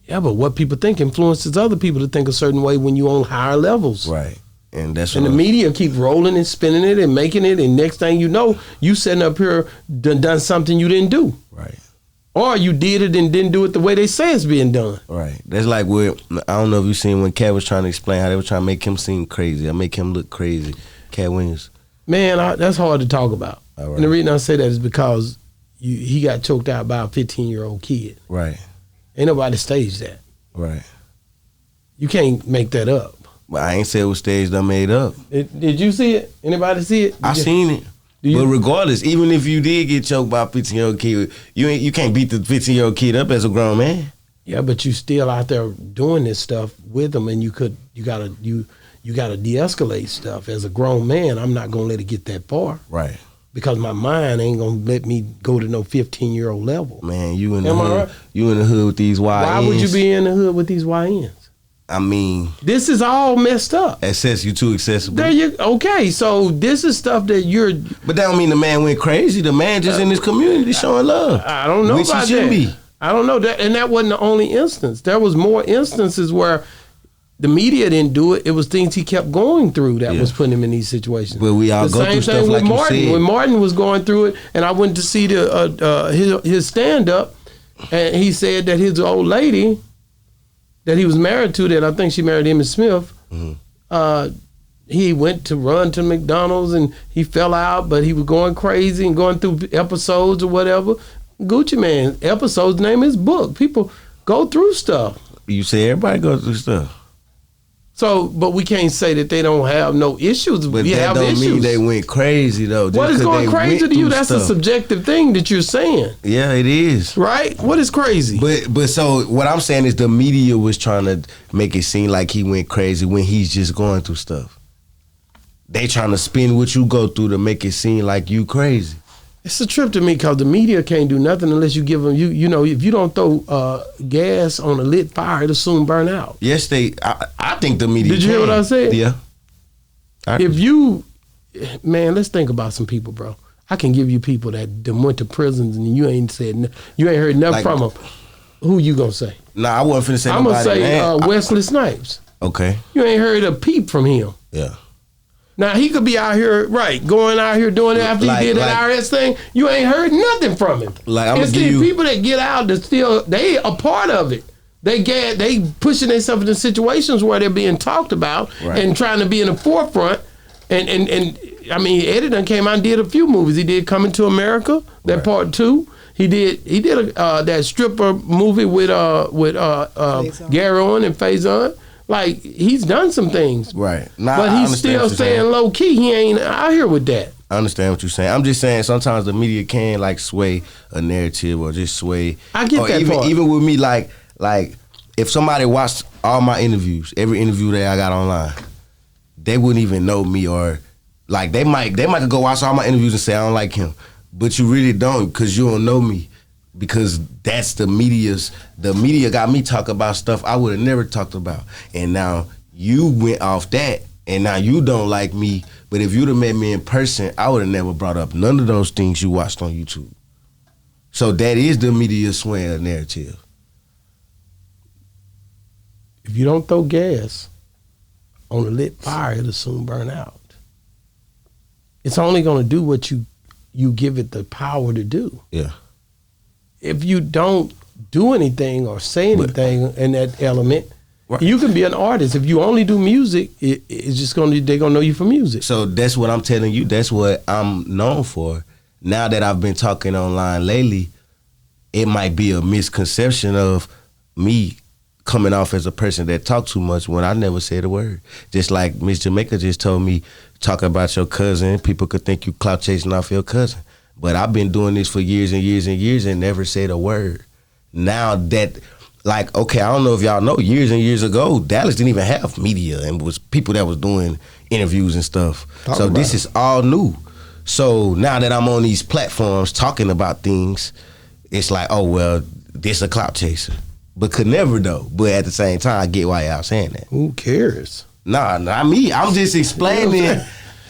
Yeah, but what people think influences other people to think a certain way when you on higher levels. Right. And that's the media keep rolling and spinning it and making it, and next thing you know, you sitting up here done something you didn't do. Right. Or you did it and didn't do it the way they say it's being done. Right. That's like where, I don't know if you seen when Cat was trying to explain how they were trying to make him seem crazy. I make him look crazy. Cat Williams. Man, that's hard to talk about. All right. And the reason I say that is because he got choked out by a 15-year-old kid. Right. Ain't nobody staged that. Right. You can't make that up. But I ain't said it was staged, I made up. Did you see it? Anybody see it? I seen it. But regardless, even if you did get choked by a 15-year-old kid, you can't beat the 15-year-old kid up as a grown man. Yeah, but you still out there doing this stuff with them, and you gotta de-escalate stuff. As a grown man, I'm not gonna let it get that far. Right. Because my mind ain't gonna let me go to no 15-year-old level. Man, you in the hood. Right? You in the hood with these YNs. Why would you be in the hood with these YNs? I mean, this is all messed up. You too accessible. Okay, so this is stuff that you're. But that don't mean the man went crazy. The man just in his community showing love. I don't know about that. I don't know that, and that wasn't the only instance. There was more instances where the media didn't do it. It was things he kept going through that was putting him in these situations. But we all go through stuff like you said. When Martin was going through it, and I went to see his stand up, and he said that his old lady that he was married to, that I think she married Emmitt Smith, he went to run to McDonald's and he fell out, but he was going crazy and going through episodes or whatever. Gucci Man episodes name his book. People go through stuff. You say everybody goes through stuff. So, but we can't say that they don't have no issues. But we that have don't issues. Mean they went crazy though. What is going crazy to you? That's a subjective thing that you're saying. Yeah, it is. Right? What is crazy? But so what I'm saying is the media was trying to make it seem like he went crazy when he's just going through stuff. They trying to spin what you go through to make it seem like you crazy. It's a trip to me because the media can't do nothing unless you give them, you know, if you don't throw gas on a lit fire, it'll soon burn out. Yes, I think the media Did you hear what I said? Yeah. Let's think about some people, bro. I can give you people that went to prisons and you ain't heard nothing from them. Who you gonna say? Nah, I wasn't finna say I'm nobody. I'm gonna say Wesley Snipes. Okay. You ain't heard a peep from him. Yeah. Now, he could be out here, going out here doing it after he did that IRS thing. You ain't heard nothing from him. And people that get out, they a part of it. They pushing themselves into situations where they're being talked about and trying to be in the forefront. And I mean, Eddie done came out and did a few movies. He did Coming to America, that part 2. He did that stripper movie with Gary Owen and Faison. Like, he's done some things. Right. But he's still staying low key. He ain't out here with that. I understand what you're saying. I'm just saying sometimes the media can like sway a narrative or just sway. I get that part. Even with me, like if somebody watched all my interviews, every interview that I got online, they wouldn't even know me, or like they might go watch all my interviews and say I don't like him, but you really don't, because you don't know me, because that's the media got me talk about stuff I would have never talked about, and now you went off that, and now you don't like me. But if you'd have met me in person, I would have never brought up none of those things you watched on YouTube. So that is the media swaying narrative. If you don't throw gas on a lit fire, it'll soon burn out. It's only going to do what you give it the power to do. Yeah. If you don't do anything or say anything in that element, right. You can be an artist. If you only do music, it's just they're gonna know you for music. So that's what I'm telling you. That's what I'm known for. Now that I've been talking online lately, it might be a misconception of me coming off as a person that talk too much when I never said a word. Just like Miss Jamaica just told me, talk about your cousin, people could think you clout chasing off your cousin. But I've been doing this for years and years and years and never said a word. Now that, like, okay, I don't know if y'all know, years and years ago, Dallas didn't even have media and was people that was doing interviews and stuff. So this is all new. So now that I'm on these platforms talking about things, it's like, oh, well, this a clout chaser. But could never, though. But at the same time, I get why y'all saying that. Who cares? Nah, not me. I'm just explaining.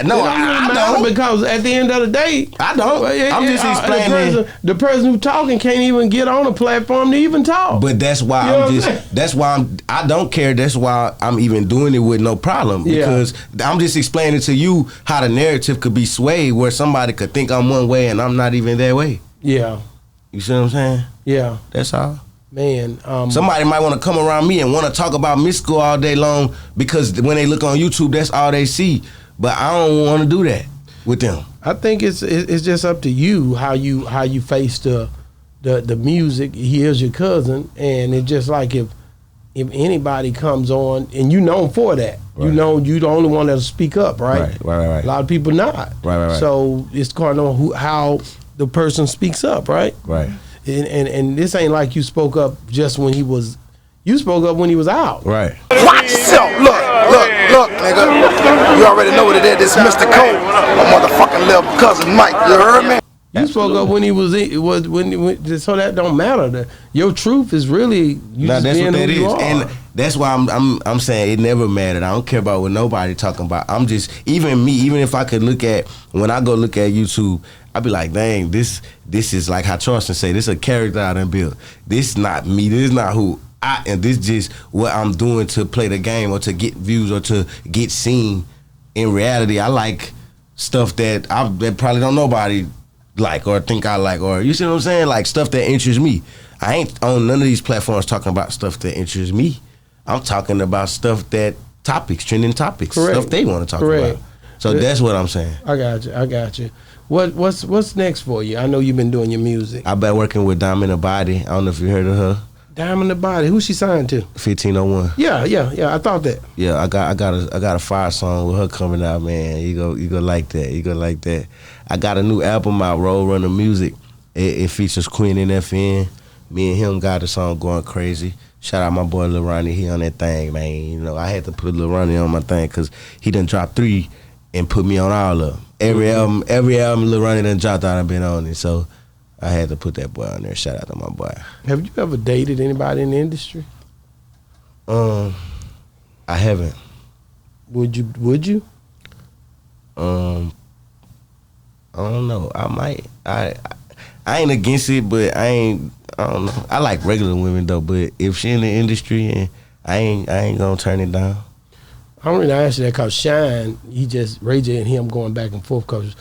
No, I don't. Because at the end of the day, I don't. I'm just explaining. The person who's talking can't even get on a platform to even talk. But that's why I don't care. That's why I'm even doing it with no problem. Because I'm just explaining to you how the narrative could be swayed where somebody could think I'm one way and I'm not even that way. Yeah. You see what I'm saying? Yeah. That's all. Man, somebody might want to come around me and want to talk about Mystikal all day long because when they look on YouTube, that's all they see. But I don't want to do that with them. I think it's just up to you how you face the music. He is your cousin, and it's just like if anybody comes on and you known for that, right. You know you the only one that'll speak up, right? Right. A lot of people not. Right. So it's going on how the person speaks up, right? Right. And this ain't like you spoke up just when he was. You spoke up when he was out. Right. Watch yourself. Look, nigga. You already know what it is. This is Mystikal. My motherfucking little cousin Mike. You heard me? You spoke up when he was so that don't matter. Your truth is really you just that's being what that who you is. are. And that's why I'm saying it never mattered. I don't care about what nobody talking about. I'm just even if I could look at when I go look at YouTube, I'd be like, dang, this is like how Charleston say, this is a character I done built. This not me. This is not who I am. This just what I'm doing to play the game or to get views or to get seen. In reality, I like stuff that probably don't nobody like or think I like, or you see what I'm saying? Like stuff that interests me. I ain't on none of these platforms talking about stuff that interests me. I'm talking about stuff trending topics, Correct. Stuff they want to talk Correct. about. So that's what I'm saying. I got you. What's next for you? I know you've been doing your music. I've been working with Diamond the Body. I don't know if you heard of her. Diamond the Body. Who she signed to? 1501. Yeah. I thought that. Yeah, I got a fire song with her coming out, man. You go like that. You go like that. I got a new album out, Roll Runner Music. It features Queen and FN. Me and him got the song going crazy. Shout out my boy Lil Ronnie. He on that thing, man. You know, I had to put Lil Ronnie on my thing because he done dropped 3 and put me on all of them. Every album Lil Ronnie done dropped out, I've been on it. So I had to put that boy on there. Shout out to my boy. Have you ever dated anybody in the industry? I haven't. Would you? I don't know. I might. I ain't against it, but I don't know. I like regular women though, but if she in the industry and I ain't gonna turn it down. I don't really ask you that because Shine, Ray J and him going back and forth because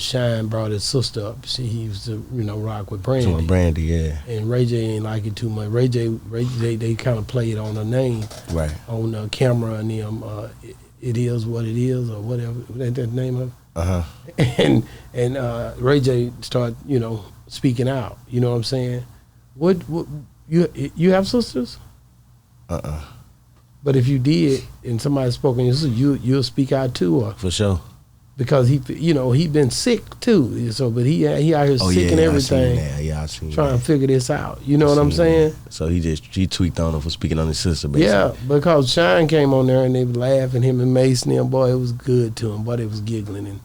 Shine brought his sister up. See, he used to, rock with Brandy. To Brandy, yeah. And Ray J ain't like it too much. Ray J, they kind of played on her name. Right. On the camera and them, It Is What It Is or whatever. Ain't that the name of it? Uh-huh. And Ray J started, speaking out. You know what I'm saying? What you have sisters? Uh-uh. But if you did and somebody spoke on your sister, you'll speak out too, or for sure. because he been sick too. So, but he out here sick and everything. I seen trying to figure this out. You know what I'm saying? That. So he tweaked on him for speaking on his sister. Basically. Yeah, because Shine came on there and they were laughing, him and Mason. And boy, it was good to him. Boy, they was giggling and.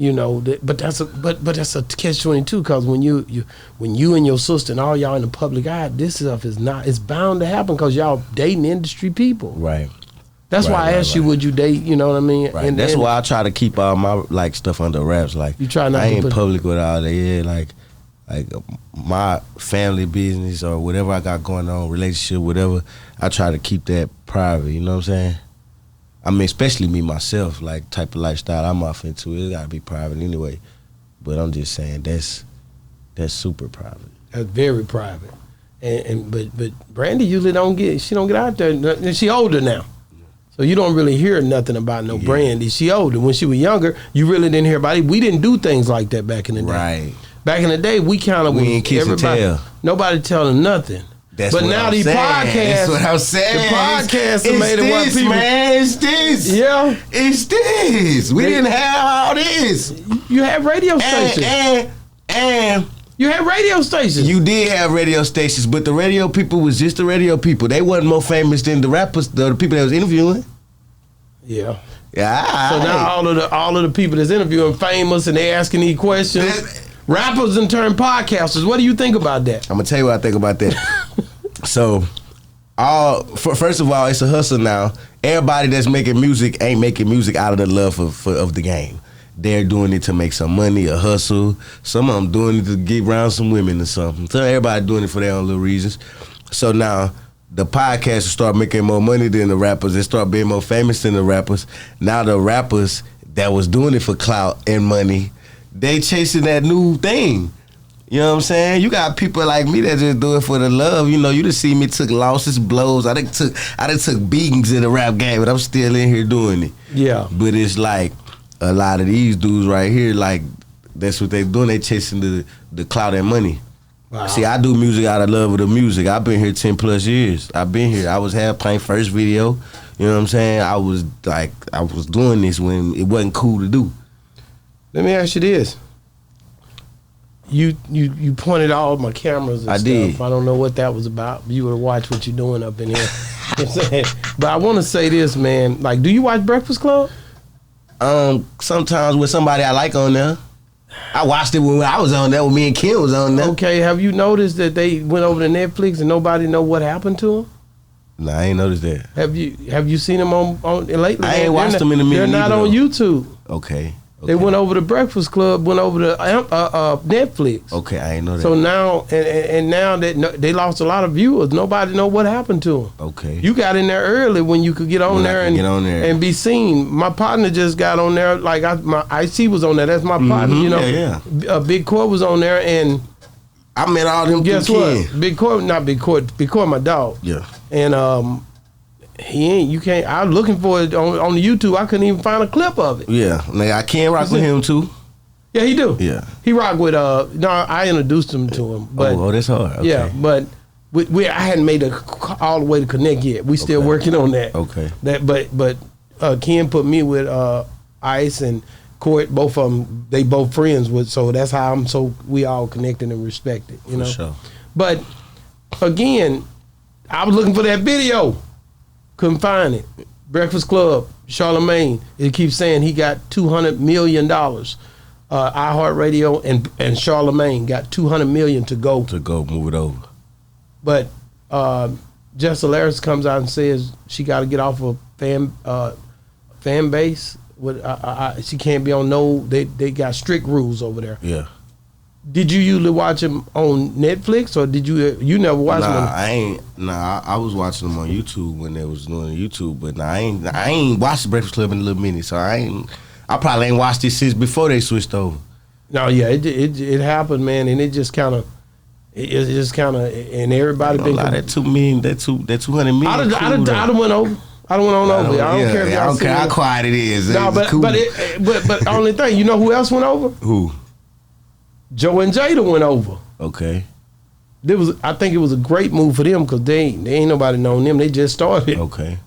But that's a catch-22 because when you and your sister and all y'all in the public eye, this stuff it's bound to happen because y'all dating industry people. Right. That's why I asked you, would you date? You know what I mean? Right. And that's why I try to keep all my stuff under wraps. Like you try not I to ain't public with all that. Yeah, like my family business or whatever I got going on, relationship, whatever. I try to keep that private. You know what I'm saying? I mean, especially me myself, like type of lifestyle I'm off into, it gotta be private anyway. But I'm just saying that's super private. That's very private. But Brandy usually don't get out there. She older now, so you don't really hear nothing about no Brandy. She older. When she was younger, you really didn't hear about it. We didn't do things like that back in the day. Right. Back in the day, we kind of ain't kiss and tell. Nobody telling nothing. That's but what now I'm these saying. podcasts, That's what I'm saying. The podcasts have made it what people. Man, it's this. Yeah, it's this. We didn't have all this. You had radio stations. And you had radio stations. You did have radio stations, but the radio people was just the radio people. They wasn't more famous than the rappers, the people that was interviewing. Yeah. Yeah. So now all of the people that's interviewing famous and they asking these questions. Rappers and turn podcasters. What do you think about that? I'm gonna tell you what I think about that. So, first of all, it's a hustle now. Everybody that's making music ain't making music out of the love of the game. They're doing it to make some money, a hustle. Some of them doing it to get around some women or something. So everybody doing it for their own little reasons. So now the podcasters start making more money than the rappers. They start being more famous than the rappers. Now the rappers that was doing it for clout and money, they chasing that new thing. You know what I'm saying? You got people like me that just do it for the love. You know, you just see me took losses, blows. I done took beatings in the rap game, but I'm still in here doing it. Yeah. But it's like a lot of these dudes right here, like that's what they doing. They chasing the clout and money. Wow. See, I do music out of love of the music. I've been here 10 plus years. I've been here. I was playing first video. You know what I'm saying? I was doing this when it wasn't cool to do. Let me ask you this. You pointed all my cameras and stuff. Did. I don't know what that was about. You would have watched what you're doing up in here. You know what I'm saying? But I want to say this, man. Like, do you watch Breakfast Club? Sometimes with somebody I like on there. I watched it when I was on there, when me and Kim was on there. Okay, have you noticed that they went over to Netflix and nobody know what happened to them? Nah, I ain't noticed that. Have you seen them on lately? I ain't watched them in a minute. They're not on YouTube. Okay. They went over to Breakfast Club, went over to Netflix. Okay, I ain't know that. So now, and now that they lost a lot of viewers, nobody know what happened to them. Okay. You got in there early when you could get on there and be seen. My partner just got on there. Like my IC was on there. That's my partner. You know. Yeah. Big Court was on there, and I met all them. Guess what? Big Court, not Big Court. Big Court, my dog. Yeah. And he ain't. You can't. I was looking for it on the YouTube. I couldn't even find a clip of it. Yeah, like I can rock with him too. Yeah, he do. Yeah, he rock with. No, I introduced him to him. But that's hard. Okay. Yeah, but I hadn't made all the way to connect yet. We still working on that. Okay. But Ken put me with Ice and Court. Both of them. They both friends with. So that's how I'm. So we all connected and respected. You know. For sure. But again, I was looking for that video. Couldn't find it. Breakfast Club, Charlemagne. It keeps saying he got $200 million. iHeartRadio and Charlemagne got $200 million to go. Move it over. But Jess Alaris comes out and says she got to get off of fan base. She can't be on no. They got strict rules over there. Yeah. Did you usually watch them on Netflix, or did you never watch them? I was watching them on YouTube when they was doing YouTube, but I ain't watched the Breakfast Club in a little minute, so I probably ain't watched it since before they switched over. No, yeah, it happened, man, and it just kind of, and everybody been that $200 million. I done went over. I don't went on over. I don't care. I don't care how quiet it is. No, but cool. but only thing, you know who else went over? Who? Joe and Jada went over. Okay. I think it was a great move for them because they ain't nobody known them. They just started. Okay.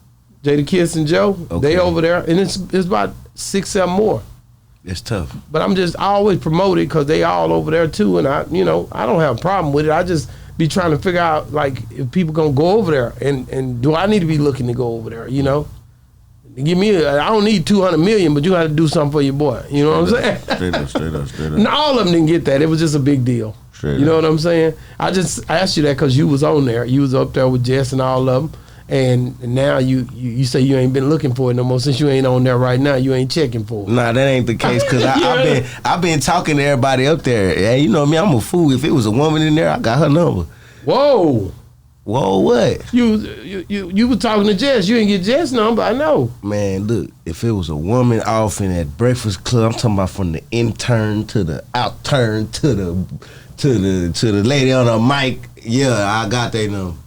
Jada Kiss and Joe, okay. They over there, and it's about 6-7 more. It's tough. But I always promote it because they all over there too, and I don't have a problem with it. I just be trying to figure out like if people gonna go over there, and do I need to be looking to go over there? Give me I don't need 200 million, but you got to do something for your boy. You know what I'm saying? Straight up. And all of them didn't get that. It was just a big deal. You know what I'm saying? I just asked you that because you was on there. You was up there with Jess and all of them. And now you say you ain't been looking for it no more since you ain't on there right now. You ain't checking for it. Nah, that ain't the case because I've been talking to everybody up there. Hey, you know me, I'm a fool. If it was a woman in there, I got her number. Whoa, what? You were talking to Jess. You didn't get Jess' number. I know. Man, look, if it was a woman off in that Breakfast Club, I'm talking about from the intern to the outturn to the lady on the mic. Yeah, I got that number.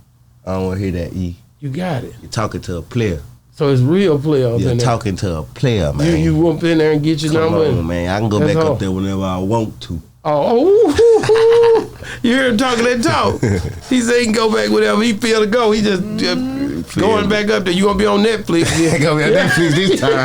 I don't want to hear that E. You got it. You're talking to a player. So it's real player up in there. You're talking to a player, man. You whoop in there and get your number. Come on, man. I can go back up there whenever I want to. Oh, you hear him talking that talk. He said he can go back whenever he feel to go. He just going back up there. You gonna be on Netflix? Yeah, gonna be on Netflix this time.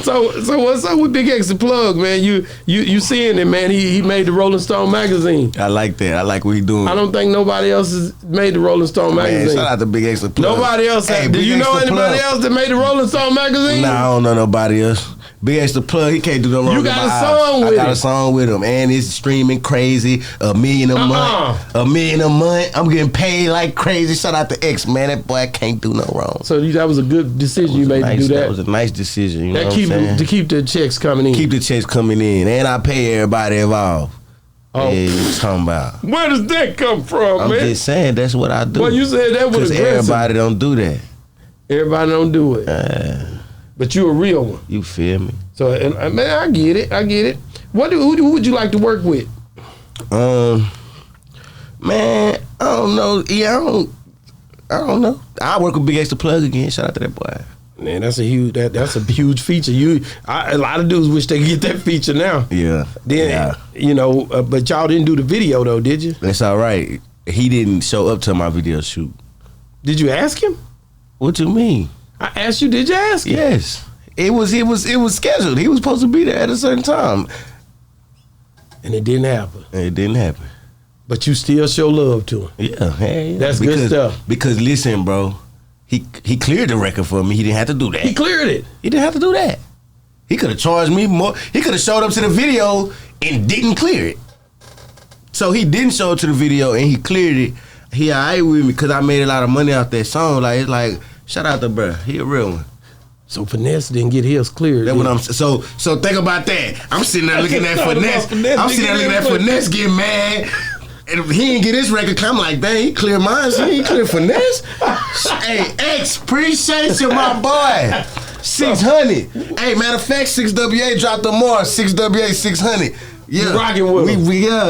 So what's up with Big X the plug, man? You seeing it, man? He made the Rolling Stone magazine. I like that. I like what he doing. I don't think nobody else has made the Rolling Stone magazine. Shout out to Big X the plug. Nobody else. Do you know anybody else that made the Rolling Stone magazine? Nah, I don't know nobody else. Big X the plug, he can't do no wrong. You got a song with him. I got a song with him, and it's streaming crazy. $1 million a month. $1 million a month. I'm getting paid like crazy. Shout out to X, man. That boy can't do no wrong. So that was a good decision you made to do that. That was a nice decision. You know what I'm saying? To keep the checks coming in. Keep the checks coming in, and I pay everybody involved. Oh, yeah, you talking about? Where does that come from, man? I'm just saying that's what I do. Well, you said that was aggressive. Because everybody don't do that. Everybody don't do it. But you a real one. You feel me? So, man, I get it. Who would you like to work with? Man, I don't know. Yeah, I don't know. I work with Big X the plug again. Shout out to that boy. Man, that's a huge feature. A lot of dudes wish they could get that feature now. Yeah. Then but y'all didn't do the video though, did you? That's all right. He didn't show up to my video shoot. Did you ask him? What you mean? I asked you. Did you ask him? Yes. It was scheduled. He was supposed to be there at a certain time. And it didn't happen. But you still show love to him. Yeah. That's good stuff. Because listen, bro, he cleared the record for me. He didn't have to do that. He cleared it. He didn't have to do that. He could have charged me more. He could have showed up to the video and didn't clear it. So he didn't show up to the video and he cleared it. He all right with me because I made a lot of money off that song. Like, it's like, shout out to bro. He a real one. So Finesse didn't get his cleared. That's what I'm so think about that. I'm sitting there looking at Finesse. I'm sitting there looking at Finesse getting mad. And if he didn't get his record, I'm like, dang, he cleared mine, so he ain't clear Finesse. Hey, X, appreciate you, my boy. 600. Hey, matter of fact, 6WA dropped the more. 6WA 600. Yeah, rocking with him.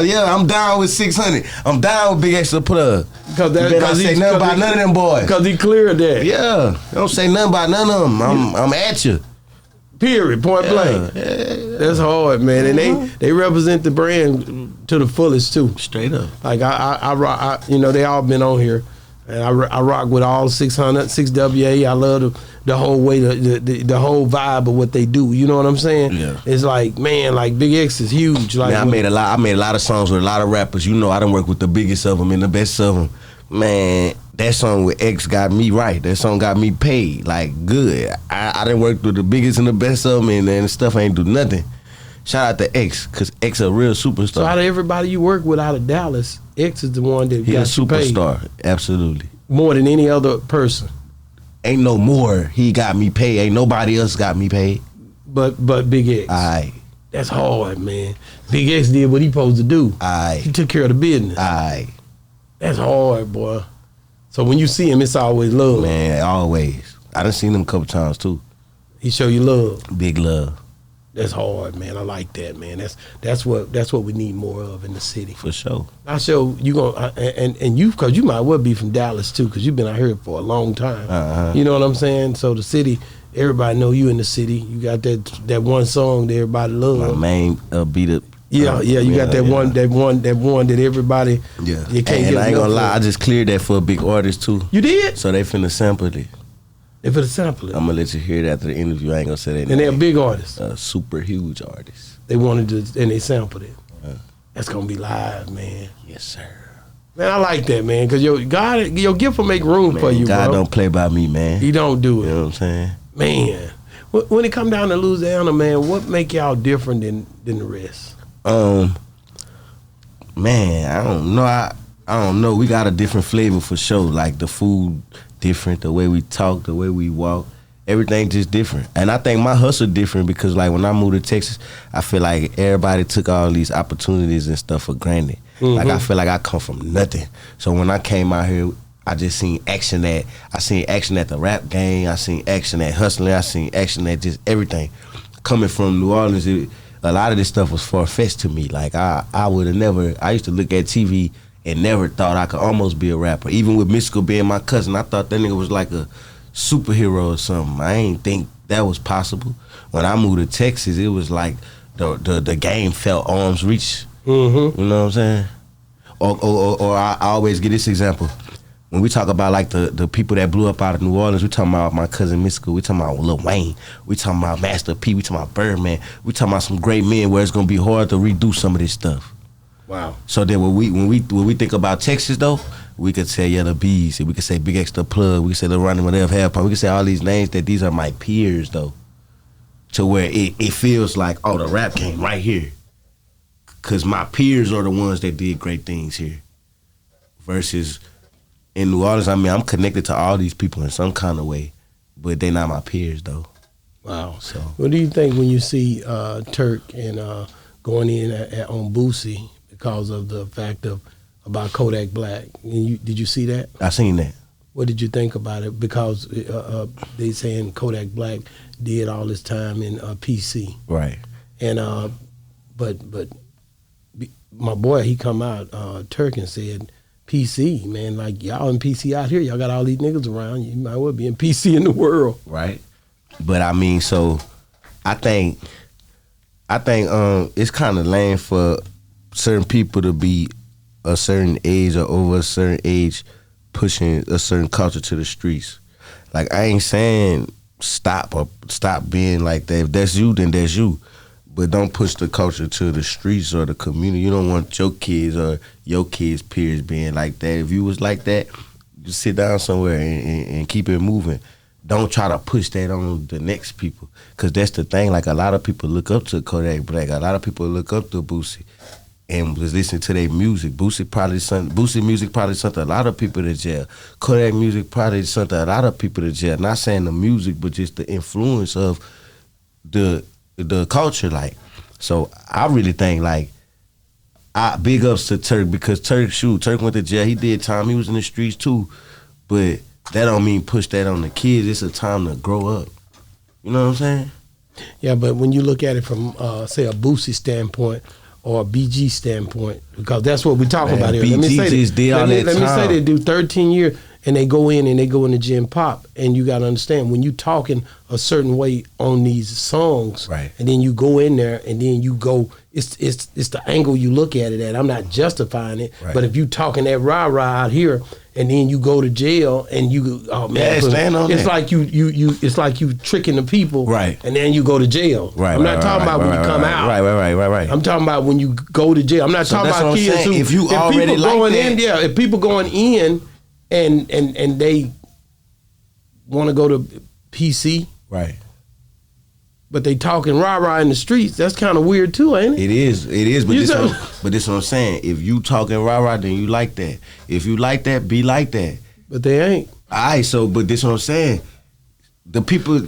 Yeah, I'm down with 600. I'm down with Big X the plug. Because say nothing about none of them boys. Because he cleared that. Yeah, don't say nothing about none of them. I'm at you. Period. Point blank. Yeah. That's hard, man. And they represent the brand to the fullest too. Straight up. Like I rock. They all been on here, and I rock with all 600, 6WA. I love the whole way, the whole vibe of what they do. You know what I'm saying? Yeah. It's like, man, like Big X is huge. Like, man, I made a lot of songs with a lot of rappers. I done work with the biggest of them and the best of them. Man, that song with X got me right. That song got me paid, like, good. I done worked with the biggest and the best of them, and stuff ain't do nothing. Shout out to X, because X a real superstar. So out of everybody you work with out of Dallas, X is the one that got you paid. He a superstar, absolutely. More than any other person. Ain't no more he got me paid. Ain't nobody else got me paid. But Big X. Aight. That's hard, man. Big X did what he supposed to do. Aight. He took care of the business. Aight. That's hard, boy. So when you see him, it's always love. Man, always. I done seen him a couple times too. He show you love. Big love. That's hard, man. I like that, man. That's what we need more of in the city. For sure. I show you gonna and you, because you might well be from Dallas too, because you've been out here for a long time. Uh-huh. You know what I'm saying? So the city, everybody know you in the city. You got that one song that everybody love. My main beat up. Yeah, you got that one that everybody. Yeah, you can't and get I ain't gonna lie, for. I just cleared that for a big artist too. You did? So they finna sample it. They finna sample it. I'm gonna let you hear it after the interview. I ain't gonna say that. And they're big artists. Super huge artists. They wanted to, and they sampled it. That's gonna be live, man. Yes, sir. Man, I like that, man, because your gift will make room for you, God bro. don't play by me, man. He don't do it. You know what I'm saying? Man, when it come down to Louisiana, man, what make y'all different than the rest? Man, I don't know. I don't know. We got a different flavor for sure. Like the food different, the way we talk, the way we walk, everything just different. And I think my hustle different because like when I moved to Texas, I feel like everybody took all these opportunities and stuff for granted. Like I feel like I come from nothing. So when I came out here, I just seen action at the rap game. I seen action at hustling. I seen action at just everything. Coming from New Orleans, a lot of this stuff was far-fetched to me. Like I would have never. I used to look at TV and never thought I could almost be a rapper. Even with Mystikal being my cousin, I thought that nigga was like a superhero or something. I ain't think that was possible. When I moved to Texas, it was like the game felt arm's reach. You know what I'm saying? Or I always get this example. When we talk about like the people that blew up out of New Orleans, we talking about my cousin Mystikal, we talking about Lil Wayne, we talking about Master P, we talking about Birdman, we talking about some great men where it's gonna be hard to redo some of this stuff. Wow. So then when we think about Texas though, we could say Yellow Bees, we could say Big Extra Plug, we could say Lil Ronnie whatever Half Pump, we could say all these names that these are my peers though. To where it feels like, oh, the rap came right here. Cause my peers are the ones that did great things here. Versus in New Orleans, I mean, I'm connected to all these people in some kind of way, but they not my peers though. Wow. So what do you think when you see Turk and going in on Boosie because of the fact about Kodak Black? Did you see that? I seen that. What did you think about it? Because they saying Kodak Black did all this time in PC. Right. And but my boy, he come out, Turk, and said, PC, man, like y'all in PC out here, y'all got all these niggas around, you might well be in PC in the world. Right. But I mean, so I think it's kind of lame for certain people to be a certain age or over a certain age pushing a certain culture to the streets. Like I ain't saying stop being like that. If that's you, then that's you. But don't push the culture to the streets or the community. You don't want your kids or your kids' peers being like that. If you was like that, just sit down somewhere and keep it moving. Don't try to push that on the next people. Because that's the thing. Like, a lot of people look up to Kodak Black. A lot of people look up to Boosie and was listening to their music. Boosie music probably sent a lot of people to jail. Kodak music probably sent a lot of people to jail. Not saying the music, but just the influence of the culture, like. So I really think, like, big ups to Turk, because Turk went to jail. He did time. He was in the streets too, but that don't mean push that on the kids. It's a time to grow up. You know what I'm saying? Yeah, but when you look at it from say a Boosie standpoint or a BG standpoint, because that's what we're talking about here. BG let me say they do 13 years. And they go in the gym pop, and you got to understand, when you talking a certain way on these songs, right, and then you go in there and then you go, it's the angle you look at it at. I'm not justifying it, right, but if you talking that rah-rah out here and then you go to jail and you, oh man, it's like it's like you tricking the people, right, and then you go to jail. Right, I'm not talking about when you come out. Right. I'm talking about when you go to jail. I'm not talking about kids who, if already people like going that, in, if people going in and they want to go to PC, right, but they talking rah-rah in the streets, that's kind of weird too, ain't it? It is, but this what I'm saying. If you talking rah-rah, then you like that. If you like that, be like that. But they ain't. Alright, so, but this what I'm saying. The people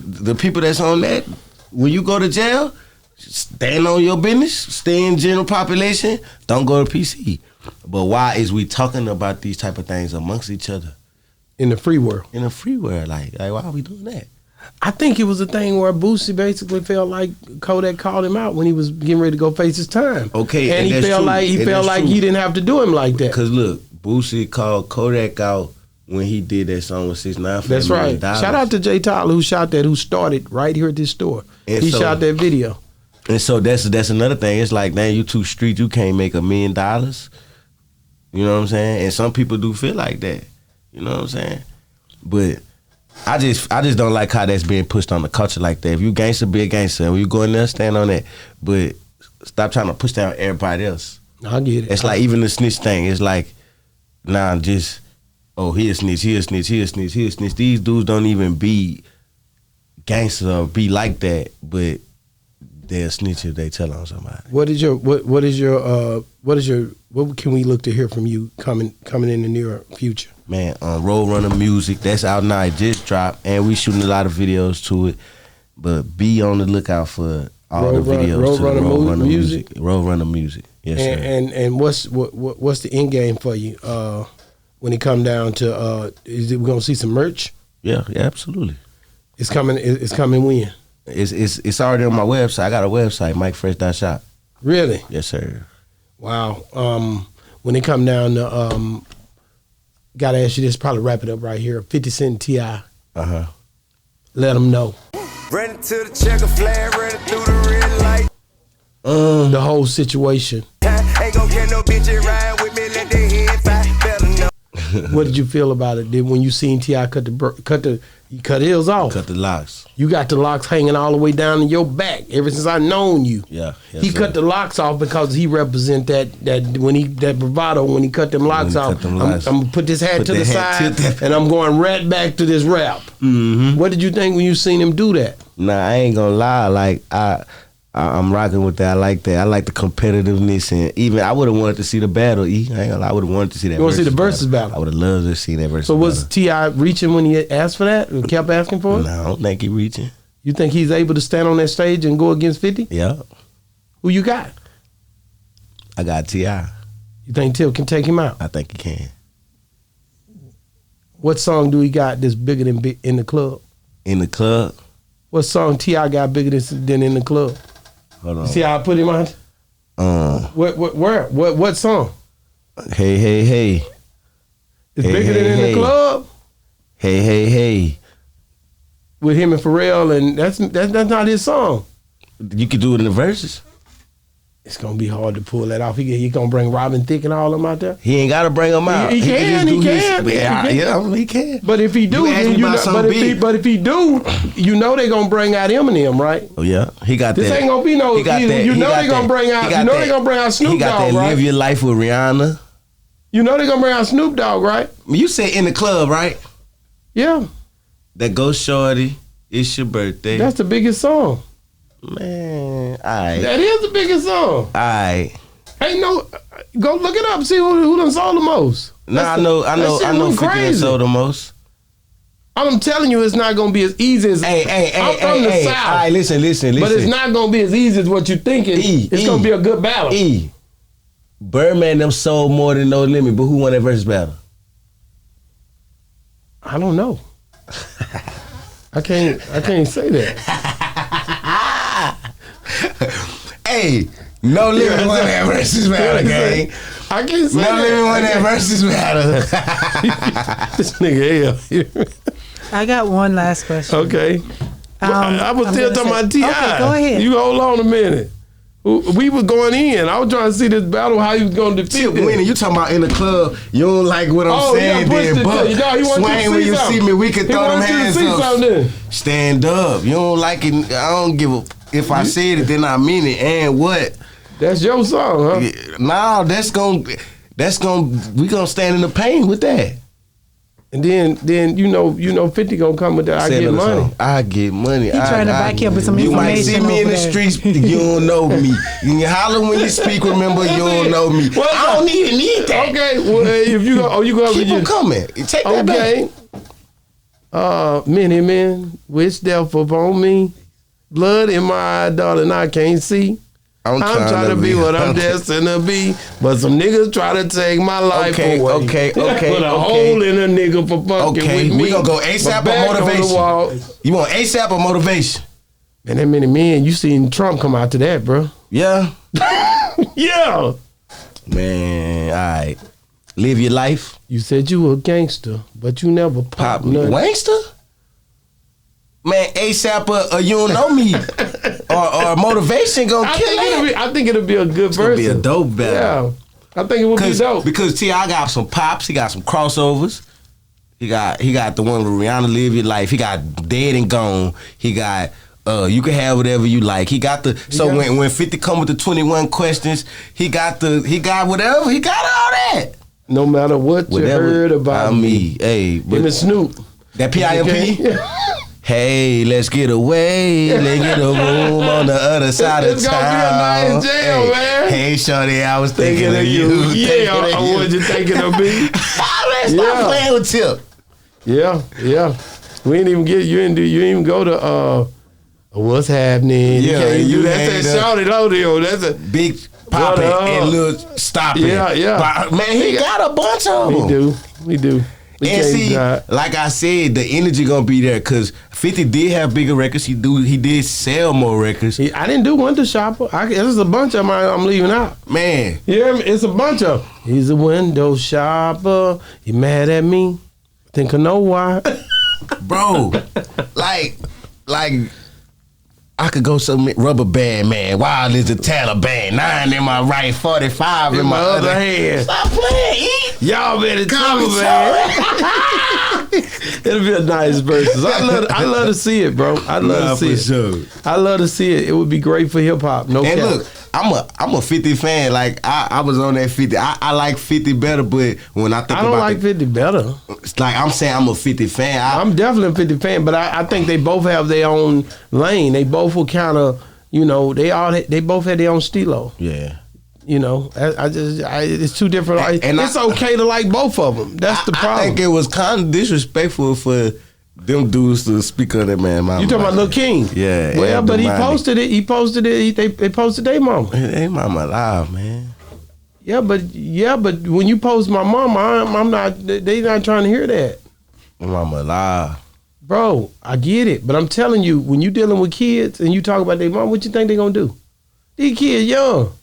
that's on that, when you go to jail, stand on your business, stay in general population, don't go to PC. But why is we talking about these type of things amongst each other? In the free world. In the free world, like why are we doing that? I think it was a thing where Boosie basically felt like Kodak called him out when he was getting ready to go face his time. Okay, and he felt like he didn't have to do him like that. Because look, Boosie called Kodak out when he did that song with 6ix9ine. That's right. Shout out to Jay Tyler who started right here at this store. And he shot that video. And so that's another thing. It's like, man, you too street, you can't make $1 million. You know what I'm saying? And some people do feel like that. You know what I'm saying? But I just don't like how that's being pushed on the culture like that. If you gangster, be a gangster. When you go in there, stand on that. But stop trying to push down everybody else. I get it. It's like even the snitch thing. It's like, nah, just, he a snitch, he a snitch, he a snitch, he a snitch. These dudes don't even be gangster or be like that, but they'll snitch if they tell on somebody. What can we look to hear from you coming in the near future? Man, Road Runner Music, that's out now. It just dropped, and we shooting a lot of videos to it. But be on the lookout for all the videos to Road Runner Music. Road Runner Music, yes, sir. And what's the end game for you when it come down to? Is it we gonna see some merch? Yeah, absolutely. It's coming. It's coming when? It's already on my website. I got a website, Mykfresh.shop. Really? Yes, sir. Wow. When it come down to gotta ask you this, probably wrap it up right here. 50 Cent T.I. Let them know. Running to the checker flag, running through the red light. The whole situation. Ain't gon' get no bitch and ride with me, let their head fly. Better know. What did you feel about it? Did when you seen T.I. cut heels off? Cut the locks. You got the locks hanging all the way down in your back ever since I known you. Yeah. He cut the locks off because he represent that bravado when he cut them locks off. I'm gonna put this hat to the side and I'm going right back to this rap. Mm-hmm. What did you think when you seen him do that? Nah, I ain't gonna lie. Like I'm rocking with that. I like that. I like the competitiveness, and even I would have wanted to see the battle. I ain't gonna lie. I would have wanted to see that. You want to see the versus battle? I would have loved to see that versus. So was T.I. reaching when he asked for that? Or kept asking for it? No, I don't think he reaching. You think he's able to stand on that stage and go against 50? Yeah. Who you got? I got T.I. You think Till can take him out? I think he can. What song do he got that's bigger than in the club? In the club? What song T.I. got bigger than in the club? Hold on. You see how I put him on? What song? Hey. It's bigger than in the club? Hey. With him and Pharrell, and that's not his song. You could do it in the verses. It's gonna be hard to pull that off. He gonna bring Robin Thicke and all them out there. He ain't gotta bring them out. He can. He can. But if he do, but if he do, you know they gonna bring out Eminem, right? Oh yeah, he got this that. This ain't gonna be no. You know they gonna bring out. You know they gonna bring out Snoop Dogg, right? He got that Live Your Life with Rihanna. You know they gonna bring out Snoop Dogg, right? You said in the club, right? Yeah. That Go Shorty, It's Your Birthday. That's the biggest song. Man, alright. That is the biggest song. Alright. Ain't no. Go look it up. See who done sold the most. Nah, I know 50 done sold the most. I'm telling you, it's not gonna be as easy as. I'm from the South. All right, listen. But it's not gonna be as easy as what you thinking. It's gonna be a good battle. Birdman them sold more than No Limit, but who won that versus battle? I don't know. I can't say that. Hey, No Limit won that versus battle, gang. I can't say No Limit won that versus battle. This nigga hell. I got one last question. Okay. I was still talking about T.I. Okay, go ahead. You hold on a minute. We was going in. I was trying to see this battle, how he was going to defeat it. When you talking about in the club, you don't like what I'm saying, then, but Swain, when you see me, we can throw them hands up. Stand up. You don't like it. I don't give a. If I said it, then I mean it. And what? That's your song, huh? Nah, we gonna stand in the pain with that. And then you know 50 gonna come with that. I get money. I get money. He trying to back you up with some information. You might see me in the streets. You don't know me. You can holler when you speak. Remember, you don't know me. Well, I don't even need that. Okay. Well, if you go, you go. Keep them coming. Take that back. Many men wish death upon me. Blood in my eye, darling, I can't see. I'm trying to be what I'm destined to be, but some niggas try to take my life away. Okay. Put a hole in a nigga for fucking with me. We gonna go ASAP or motivation? You want ASAP or motivation? Man, that many men, you seen Trump come out to that, bro. Yeah. Yeah. Man, all right. Live your life. You said you were a gangster, but you never pop nothing. Gangster? Man, ASAP or you don't know me or motivation gonna kill it. I think it'll be a good verse. It'll be a dope battle. Yeah, I think it will be dope. Because T.I. got some pops, he got some crossovers. He got the one with Rihanna, Live Your Life. He got Dead and Gone. He got You Can Have Whatever You Like. He got the when 50 come with the 21 questions, he got whatever. He got all that. No matter what you heard about me. Hey, but in the Snoop. That PIMP. Hey, let's get away. Let's get a room on the other side of town. It's gonna be a nice jail, man. Hey, shorty, I was thinking of you. Yeah, I was you thinking of me. Stop playing with Tip. Yeah. We didn't even get you didn't even go to what's happening. Yeah, you that's that shouted audio. That's a big popping and little stopping. Yeah. But, man, he got a bunch of them. We do. And see, like I said, the energy gonna be there because 50 did have bigger records. He did sell more records. I didn't do Window Shopper. There's a bunch of them I'm leaving out. Man. Yeah, it's a bunch of them. He's a window shopper. He mad at me. Think I know why. Bro, like I could go some Rubber Band Man. Wild is the Taliban. 9 in my right, 45 in my other hand. Stop playing, Y'all better trouble, man. It'll be a nice versus. I love to see it, bro. I love to see it. Sure. I love to see it. It would be great for hip hop. No and cap. Look, I'm a 50 fan. Like I was on that 50. I like 50 better, but when I think about I don't like 50 better. It's like I'm saying I'm a 50 fan. I'm definitely a 50 fan, but I think they both have their own lane. They both were kind of, they both had their own stilo. Yeah. It's two different. It's okay to like both of them. That's the problem. I think it was kind of disrespectful for them dudes to speak on that man mama. You talking about Lil King? Yeah. Well, but he posted it. They posted their mama. They mama alive, man. Yeah, but when you post my mama, I'm not. They not trying to hear that. Mama alive. Bro, I get it, but I'm telling you, when you dealing with kids and you talk about their mom, what you think they gonna do? These kids young.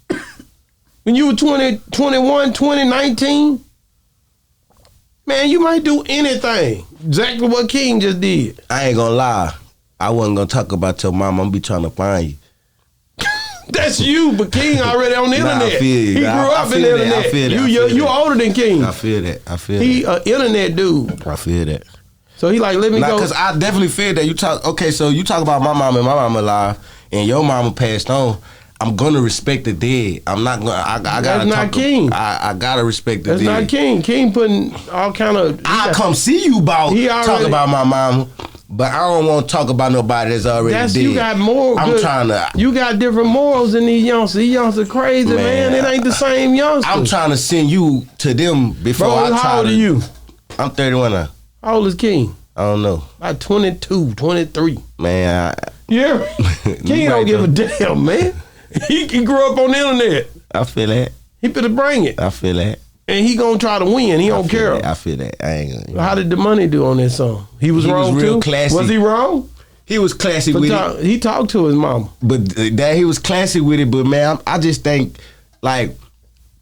When you were 20, 21, 20, 19, man, you might do anything. Exactly what King just did. I ain't gonna lie. I wasn't gonna talk about your mom. I'm gonna be trying to find you. That's you, but King already on the internet. I feel you. He grew up in the internet. I feel that. You older than King. I feel that. He an internet dude. I feel that. So he like, let me go. Because I definitely feel that. So you talk about my mom and my mama alive, and your mama passed on. I'm gonna respect the dead. I'm not gonna. I gotta. That's not King. I gotta respect the dead. That's not King. King putting all kind of. I come see you talk about my mama, but I don't want to talk about nobody that's already dead. You got more. Trying to. You got different morals than these youngsters. These youngsters crazy, man. It ain't the same youngsters. I'm trying to send you to them before I try to. How old are you? I'm 31 now. How old is King? I don't know. About 22, 23. Man, yeah. King don't give a damn, man. He grew up on the internet. I feel that. He better bring it. I feel that. And he gonna try to win. He don't care. I feel that. I ain't gonna. How did the money do on that song? He was wrong was real too? Classy. Was he wrong? He was classy with it. He talked to his mama. But that he was classy with it. But man, I just think like,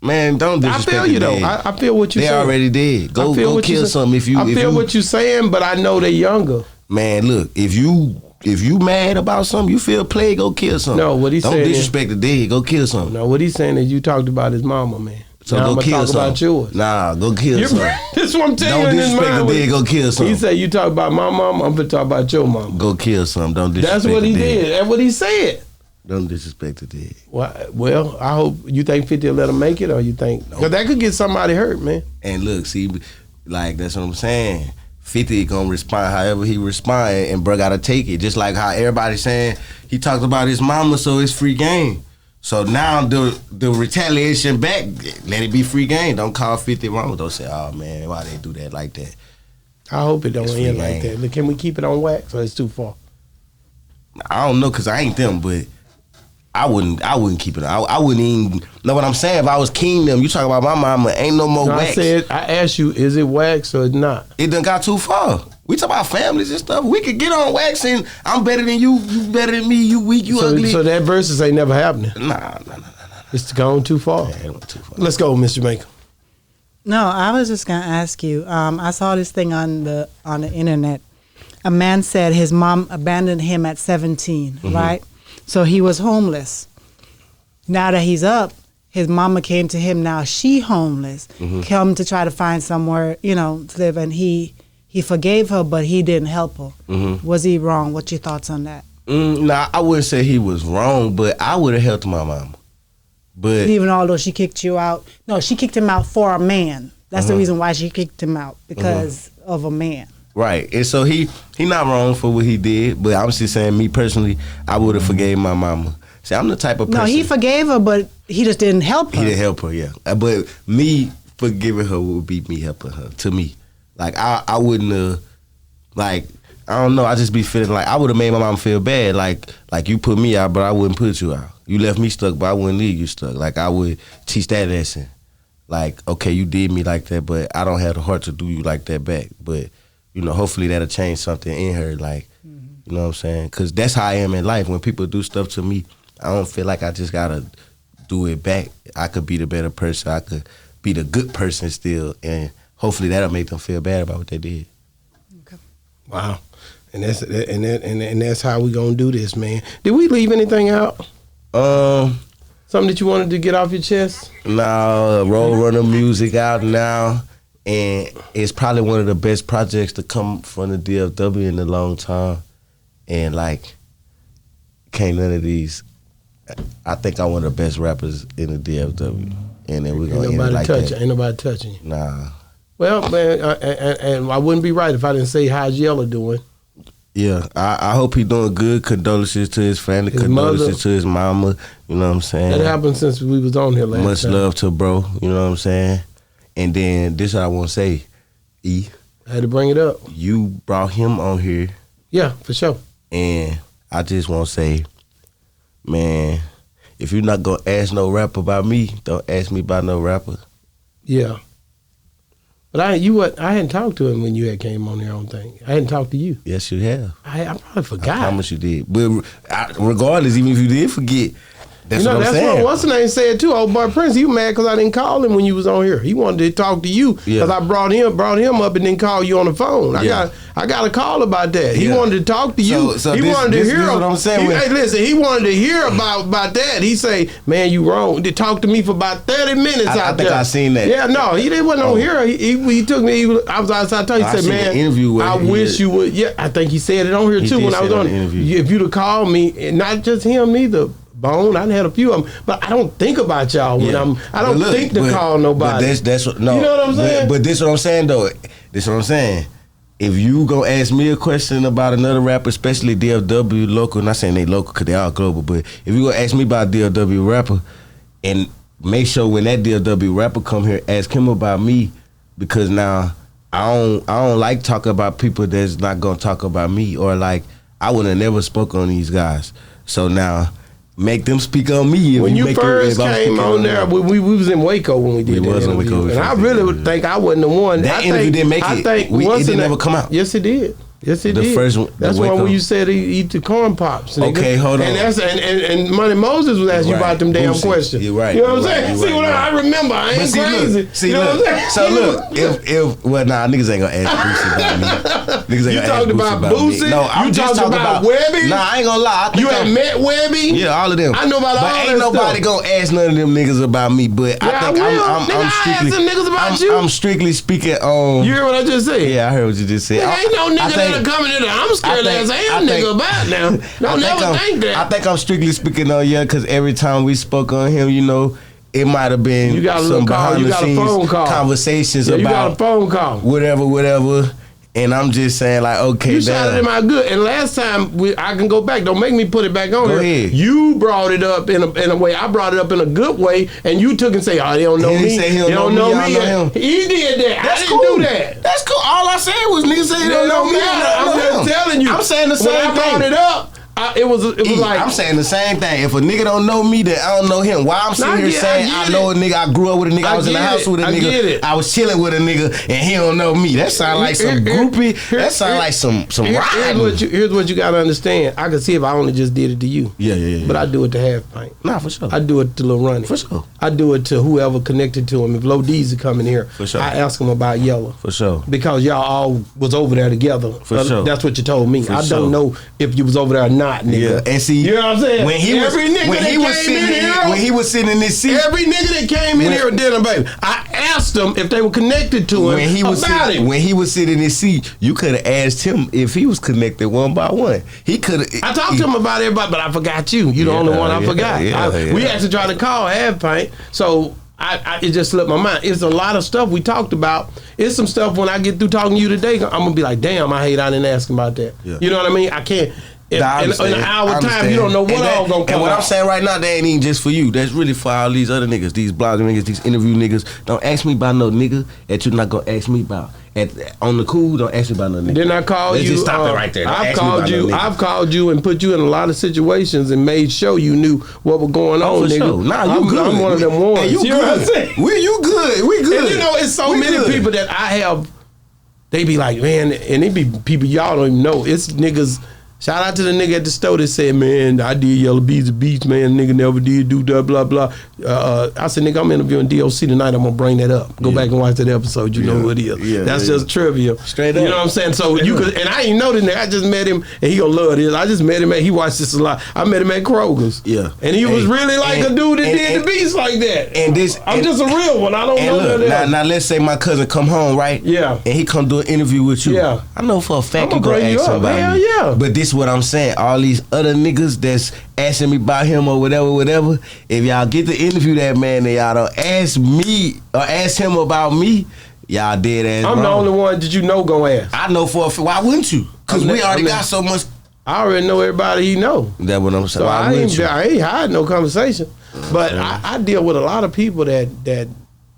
man, don't disrespect. I feel you though. I feel what you saying. They already did. Go kill something if you. I feel what you saying, but I know they younger. Man, look, if you mad about something, you feel Plea, go kill something. No, what he's saying. Don't disrespect the dead. Go kill something. No, what he's saying is you talked about his mama, man. So now go kill something. About yours. Nah, go kill something. This is what I'm telling you. Don't disrespect the dead. Go kill something. He said you talk about my mama. I'm gonna talk about your mama. Go kill something. Don't disrespect. That's what he the dead. did. That's what he said. Don't disrespect the dead. Well, I hope you think 50 will let him make it, or you think because that could get somebody hurt, man. And look, see, like that's what I'm saying. 50 gonna respond however he respond, and bro gotta take it. Just like how everybody's saying he talked about his mama, so it's free game. So now the retaliation back, let it be free game. Don't call 50 wrong. Don't say, oh man, why they do that like that. I hope it don't end like that. Look, can we keep it on wax or it's too far? I don't know, cause I ain't them, but I wouldn't keep it. I wouldn't even know what I'm saying. If I was King them, you talk about my mama, ain't no more wax. I asked you, is it wax or not? It done got too far. We talk about families and stuff. We could get on wax and I'm better than you better than me, you weak, you ugly. So that versus ain't never happening. Nah. It's gone too far. Yeah, it went too far. Let's go, Mr. Maker. No, I was just gonna ask you. I saw this thing on the internet. A man said his mom abandoned him at 17, right? So he was homeless. Now that he's up, his mama came to him. Now she homeless, come to try to find somewhere, to live, and he he forgave her, but he didn't help her. Mm-hmm. Was he wrong? What's your thoughts on that? Nah, I wouldn't say he was wrong, but I would have helped my mama. But even although she kicked you out, no, she kicked him out for a man. That's the reason why she kicked him out, because of a man. Right, and so he not wrong for what he did, but I'm just saying, me personally, I would have forgave my mama. See, I'm the type of person. No, he forgave her, but he just didn't help her. He didn't help her, yeah. But me forgiving her would be me helping her. To me, like I wouldn't have, like I don't know. I just be feeling like I would have made my mom feel bad. Like you put me out, but I wouldn't put you out. You left me stuck, but I wouldn't leave you stuck. Like I would teach that lesson. Like, okay, you did me like that, but I don't have the heart to do you like that back. But, you know, hopefully that'll change something in her. Like, you know what I'm saying? Because that's how I am in life. When people do stuff to me, I don't feel like I just got to do it back. I could be the better person. I could be the good person still. And hopefully that'll make them feel bad about what they did. Okay. Wow. And that's how we gonna do this, man. Did we leave anything out? Something that you wanted to get off your chest? Now, Roadrunner music out now, and it's probably one of the best projects to come from the DFW in a long time. And like, can't none of these. I think I'm one of the best rappers in the DFW, and then we're gonna end it like that. Ain't nobody touching you. Nah. Well, man, and I wouldn't be right if I didn't say how's Yella doing. Yeah, I hope he doing good. Condolences to his family. Condolences to his mama. You know what I'm saying? That happened since we was on here last Much time. love to bro. You know what I'm saying? And then this is what I want to say. E, I had to bring it up. You brought him on here. Yeah, for sure. And I just want to say, man, if you're not going to ask no rapper about me, don't ask me about no rapper. Yeah. But I hadn't talked to him when you had came on there on thing. I hadn't talked to you. Yes, you have. I probably forgot. I promise you did. But regardless, even if you did forget, that's what I'm saying. That's what what's the name said too. Old boy Prince, he was mad because I didn't call him when you was on here. He wanted to talk to you because I brought him up and didn't call you on the phone. I got a call about that. He wanted to talk to you. So he wanted to hear. This what I'm saying. Hey, listen, he wanted to hear about that. He say, "Man, you wrong." They talked to me for about 30 minutes out there. I think I seen that. Yeah, no, he wasn't on here. He took me. I was outside. He said, "Man, I wish you would." Yeah, I think he said it on here too when I was on it. If you'd have called me, and not just him neither. Bone, I had a few of them, but I don't think about y'all when I don't think to call nobody. But that's what, no. You know what I'm saying? But this what I'm saying though. This what I'm saying. If you gonna ask me a question about another rapper, especially DFW local, not saying they local because they all global, but if you gonna ask me about a DFW rapper, and make sure when that DFW rapper come here, ask him about me, because now I don't like talking about people that's not gonna talk about me, or like I would have never spoke on these guys. So now, make them speak on me. When you first came on there, we was in Waco when we did that interview. And I really would think I wasn't the one. That interview didn't make it. It didn't ever come out. Yes, it did. Yes, it did. The first one. That's one where you said he eat the corn pops. Nigga. Okay, hold on. And Money Moses was asking you about them damn questions. You're right. You know what I'm saying? See what I remember. I ain't crazy. See, look. So look, if niggas ain't gonna ask Boosie about me. Niggas ain't gonna ask Boosie about me. No, I'm just talking about Webby. Nah, I ain't gonna lie. You had met Webby? Yeah, all of them. I know about all that stuff. But ain't nobody gonna ask none of them niggas about me. But I think I'm strictly. Niggas about you. I'm strictly speaking on. You hear what I just said? Yeah, I heard what you just said. Ain't no nigga that'll come in there. I'm scared as hell nigga about now. Don't never think that. I think I'm strictly speaking on because every time we spoke on him, you know, it might have been some behind the scenes conversations about. You got a phone call. Whatever. And I'm just saying, like, okay, you shouted him out good. And last time I can go back. Don't make me put it back on here. Ahead. You brought it up in a way. I brought it up in a good way, and you took and say, "Oh, they don't know me. They don't know me. He did that. That's I didn't do that. That's cool. All I said was niggas say they don't know me. I'm just telling you. I'm saying the same thing. When I brought it up, it was like I'm saying the same thing. If a nigga don't know me, then I don't know him. Why I'm sitting here saying I know a nigga, I grew up with a nigga, I was in the house with a nigga, I was chilling with a nigga, and he don't know me. That sound like some groupie. That sound like some riding. Here's what you gotta understand. I can see if I only just did it to you. Yeah. But I do it to Half Pint. Nah, for sure. I do it to Lil Ronnie. For sure. I do it to whoever connected to him. If Lil D's come in here, for sure. I ask him about Yella. For sure. Because y'all all was over there together. For sure. That's what you told me. For I sure. don't know if you was over there or not. not, nigga. Yeah, and see, you know what I'm saying? When he was sitting in this seat, every nigga that came in here dinner, baby, I asked them if they were connected to him about him. When he was sitting in his seat, you could have asked him if he was connected one by one. He could have. I talked to him about everybody, but I forgot you. You the only one I forgot. We actually tried to call Half Pint, so it just slipped my mind. It's a lot of stuff we talked about. It's some stuff when I get through talking to you today, I'm gonna be like, damn, I hate I didn't ask him about that. Yeah. You know what I mean? I can't. In an hour time, you don't know what all gonna come And what out. I'm saying right now, that ain't even just for you. That's really for all these other niggas, these blogger niggas, these interview niggas. Don't ask me about no nigga that you're not gonna ask me about. On the cool, don't ask me about no nigga. Then I called Let's you. just stop it right there. I've called you and put you in a lot of situations and made sure you knew what was going on, nigga. Sure. Nah, you good. I'm one of them ones. Hey, you know what I'm saying? You good. We good. And you know, it's so many people that I have. They be like, man, and it be people y'all don't even know. It's niggas. Shout out to the nigga at the store that said, man, I did Yellow Bees of Beach, man. Nigga never did do that, blah, blah. I said, nigga, I'm interviewing DOC tonight. I'm going to bring that up. Go back and watch that episode. You know who it is. Yeah, that's just trivia. Straight up. You know what I'm saying? So you could, and I ain't know this nigga. I just met him, and he going to love this. I just met him, and he watched this a lot. I met him at Kroger's. Yeah. And he was really like a dude that did the beats like that. I'm just a real one. I don't know that. Now, let's say my cousin come home, right? Yeah. And he come do an interview with you. Yeah. I know for a fact you gonna going to ask him about Hell me. yeah. But this is what I'm saying. All these other niggas that's asking me about him or whatever, if y'all get to interview that man and y'all don't ask me or ask him about me, y'all dead ass I'm wrong. the only one that you know gonna ask. I know for a fact. Why wouldn't you? Because we already got so much. I already know everybody he know. That's what I'm saying. So I ain't hiding no conversation. But I deal with a lot of people that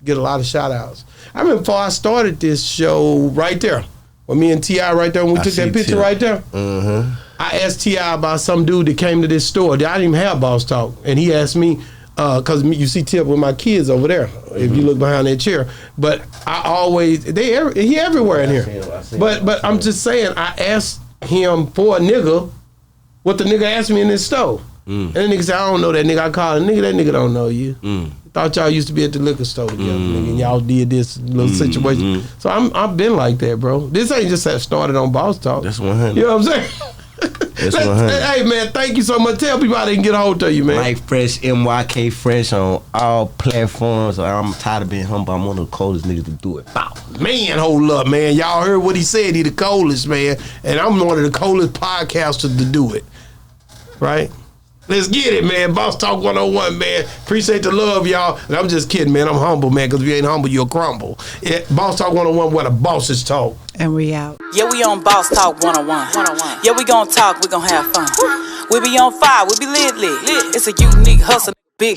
get a lot of shout outs. I remember before I started this show right there, when me and T.I. right there, when we took that picture right there, I asked T.I. about some dude that came to this store. I didn't even have Boss Talk. And he asked me, because you see Tip with my kids over there, if you look behind that chair. But I always, he everywhere in here. But I'm just saying, I asked him for a nigga what the nigga asked me in this store. And the nigga said, I don't know that nigga. I called a nigga, that nigga don't know you. Thought y'all used to be at the liquor store together, nigga, and y'all did this little situation. So I've been like that, bro. This ain't just that started on Boss Talk. That's 100. You know what I'm saying? That's 100. Hey, man, thank you so much. Tell people how they can get a hold of you, man. Mykfresh, MYK Fresh on all platforms. I'm tired of being humble. I'm one of the coldest niggas to do it. Bow. Man, hold up, man. Y'all heard what he said. He the coldest, man. And I'm one of the coldest podcasters to do it. Right? Let's get it, man. Boss Talk 101, man. Appreciate the love, y'all. And I'm just kidding, man. I'm humble, man, because if you ain't humble, you'll crumble. Yeah, Boss Talk 101, where the bosses talk. And we out. Yeah, we on Boss Talk 101. Yeah, we gon' talk, we gon' have fun. We be on fire, we be lit. It's a unique hustle, big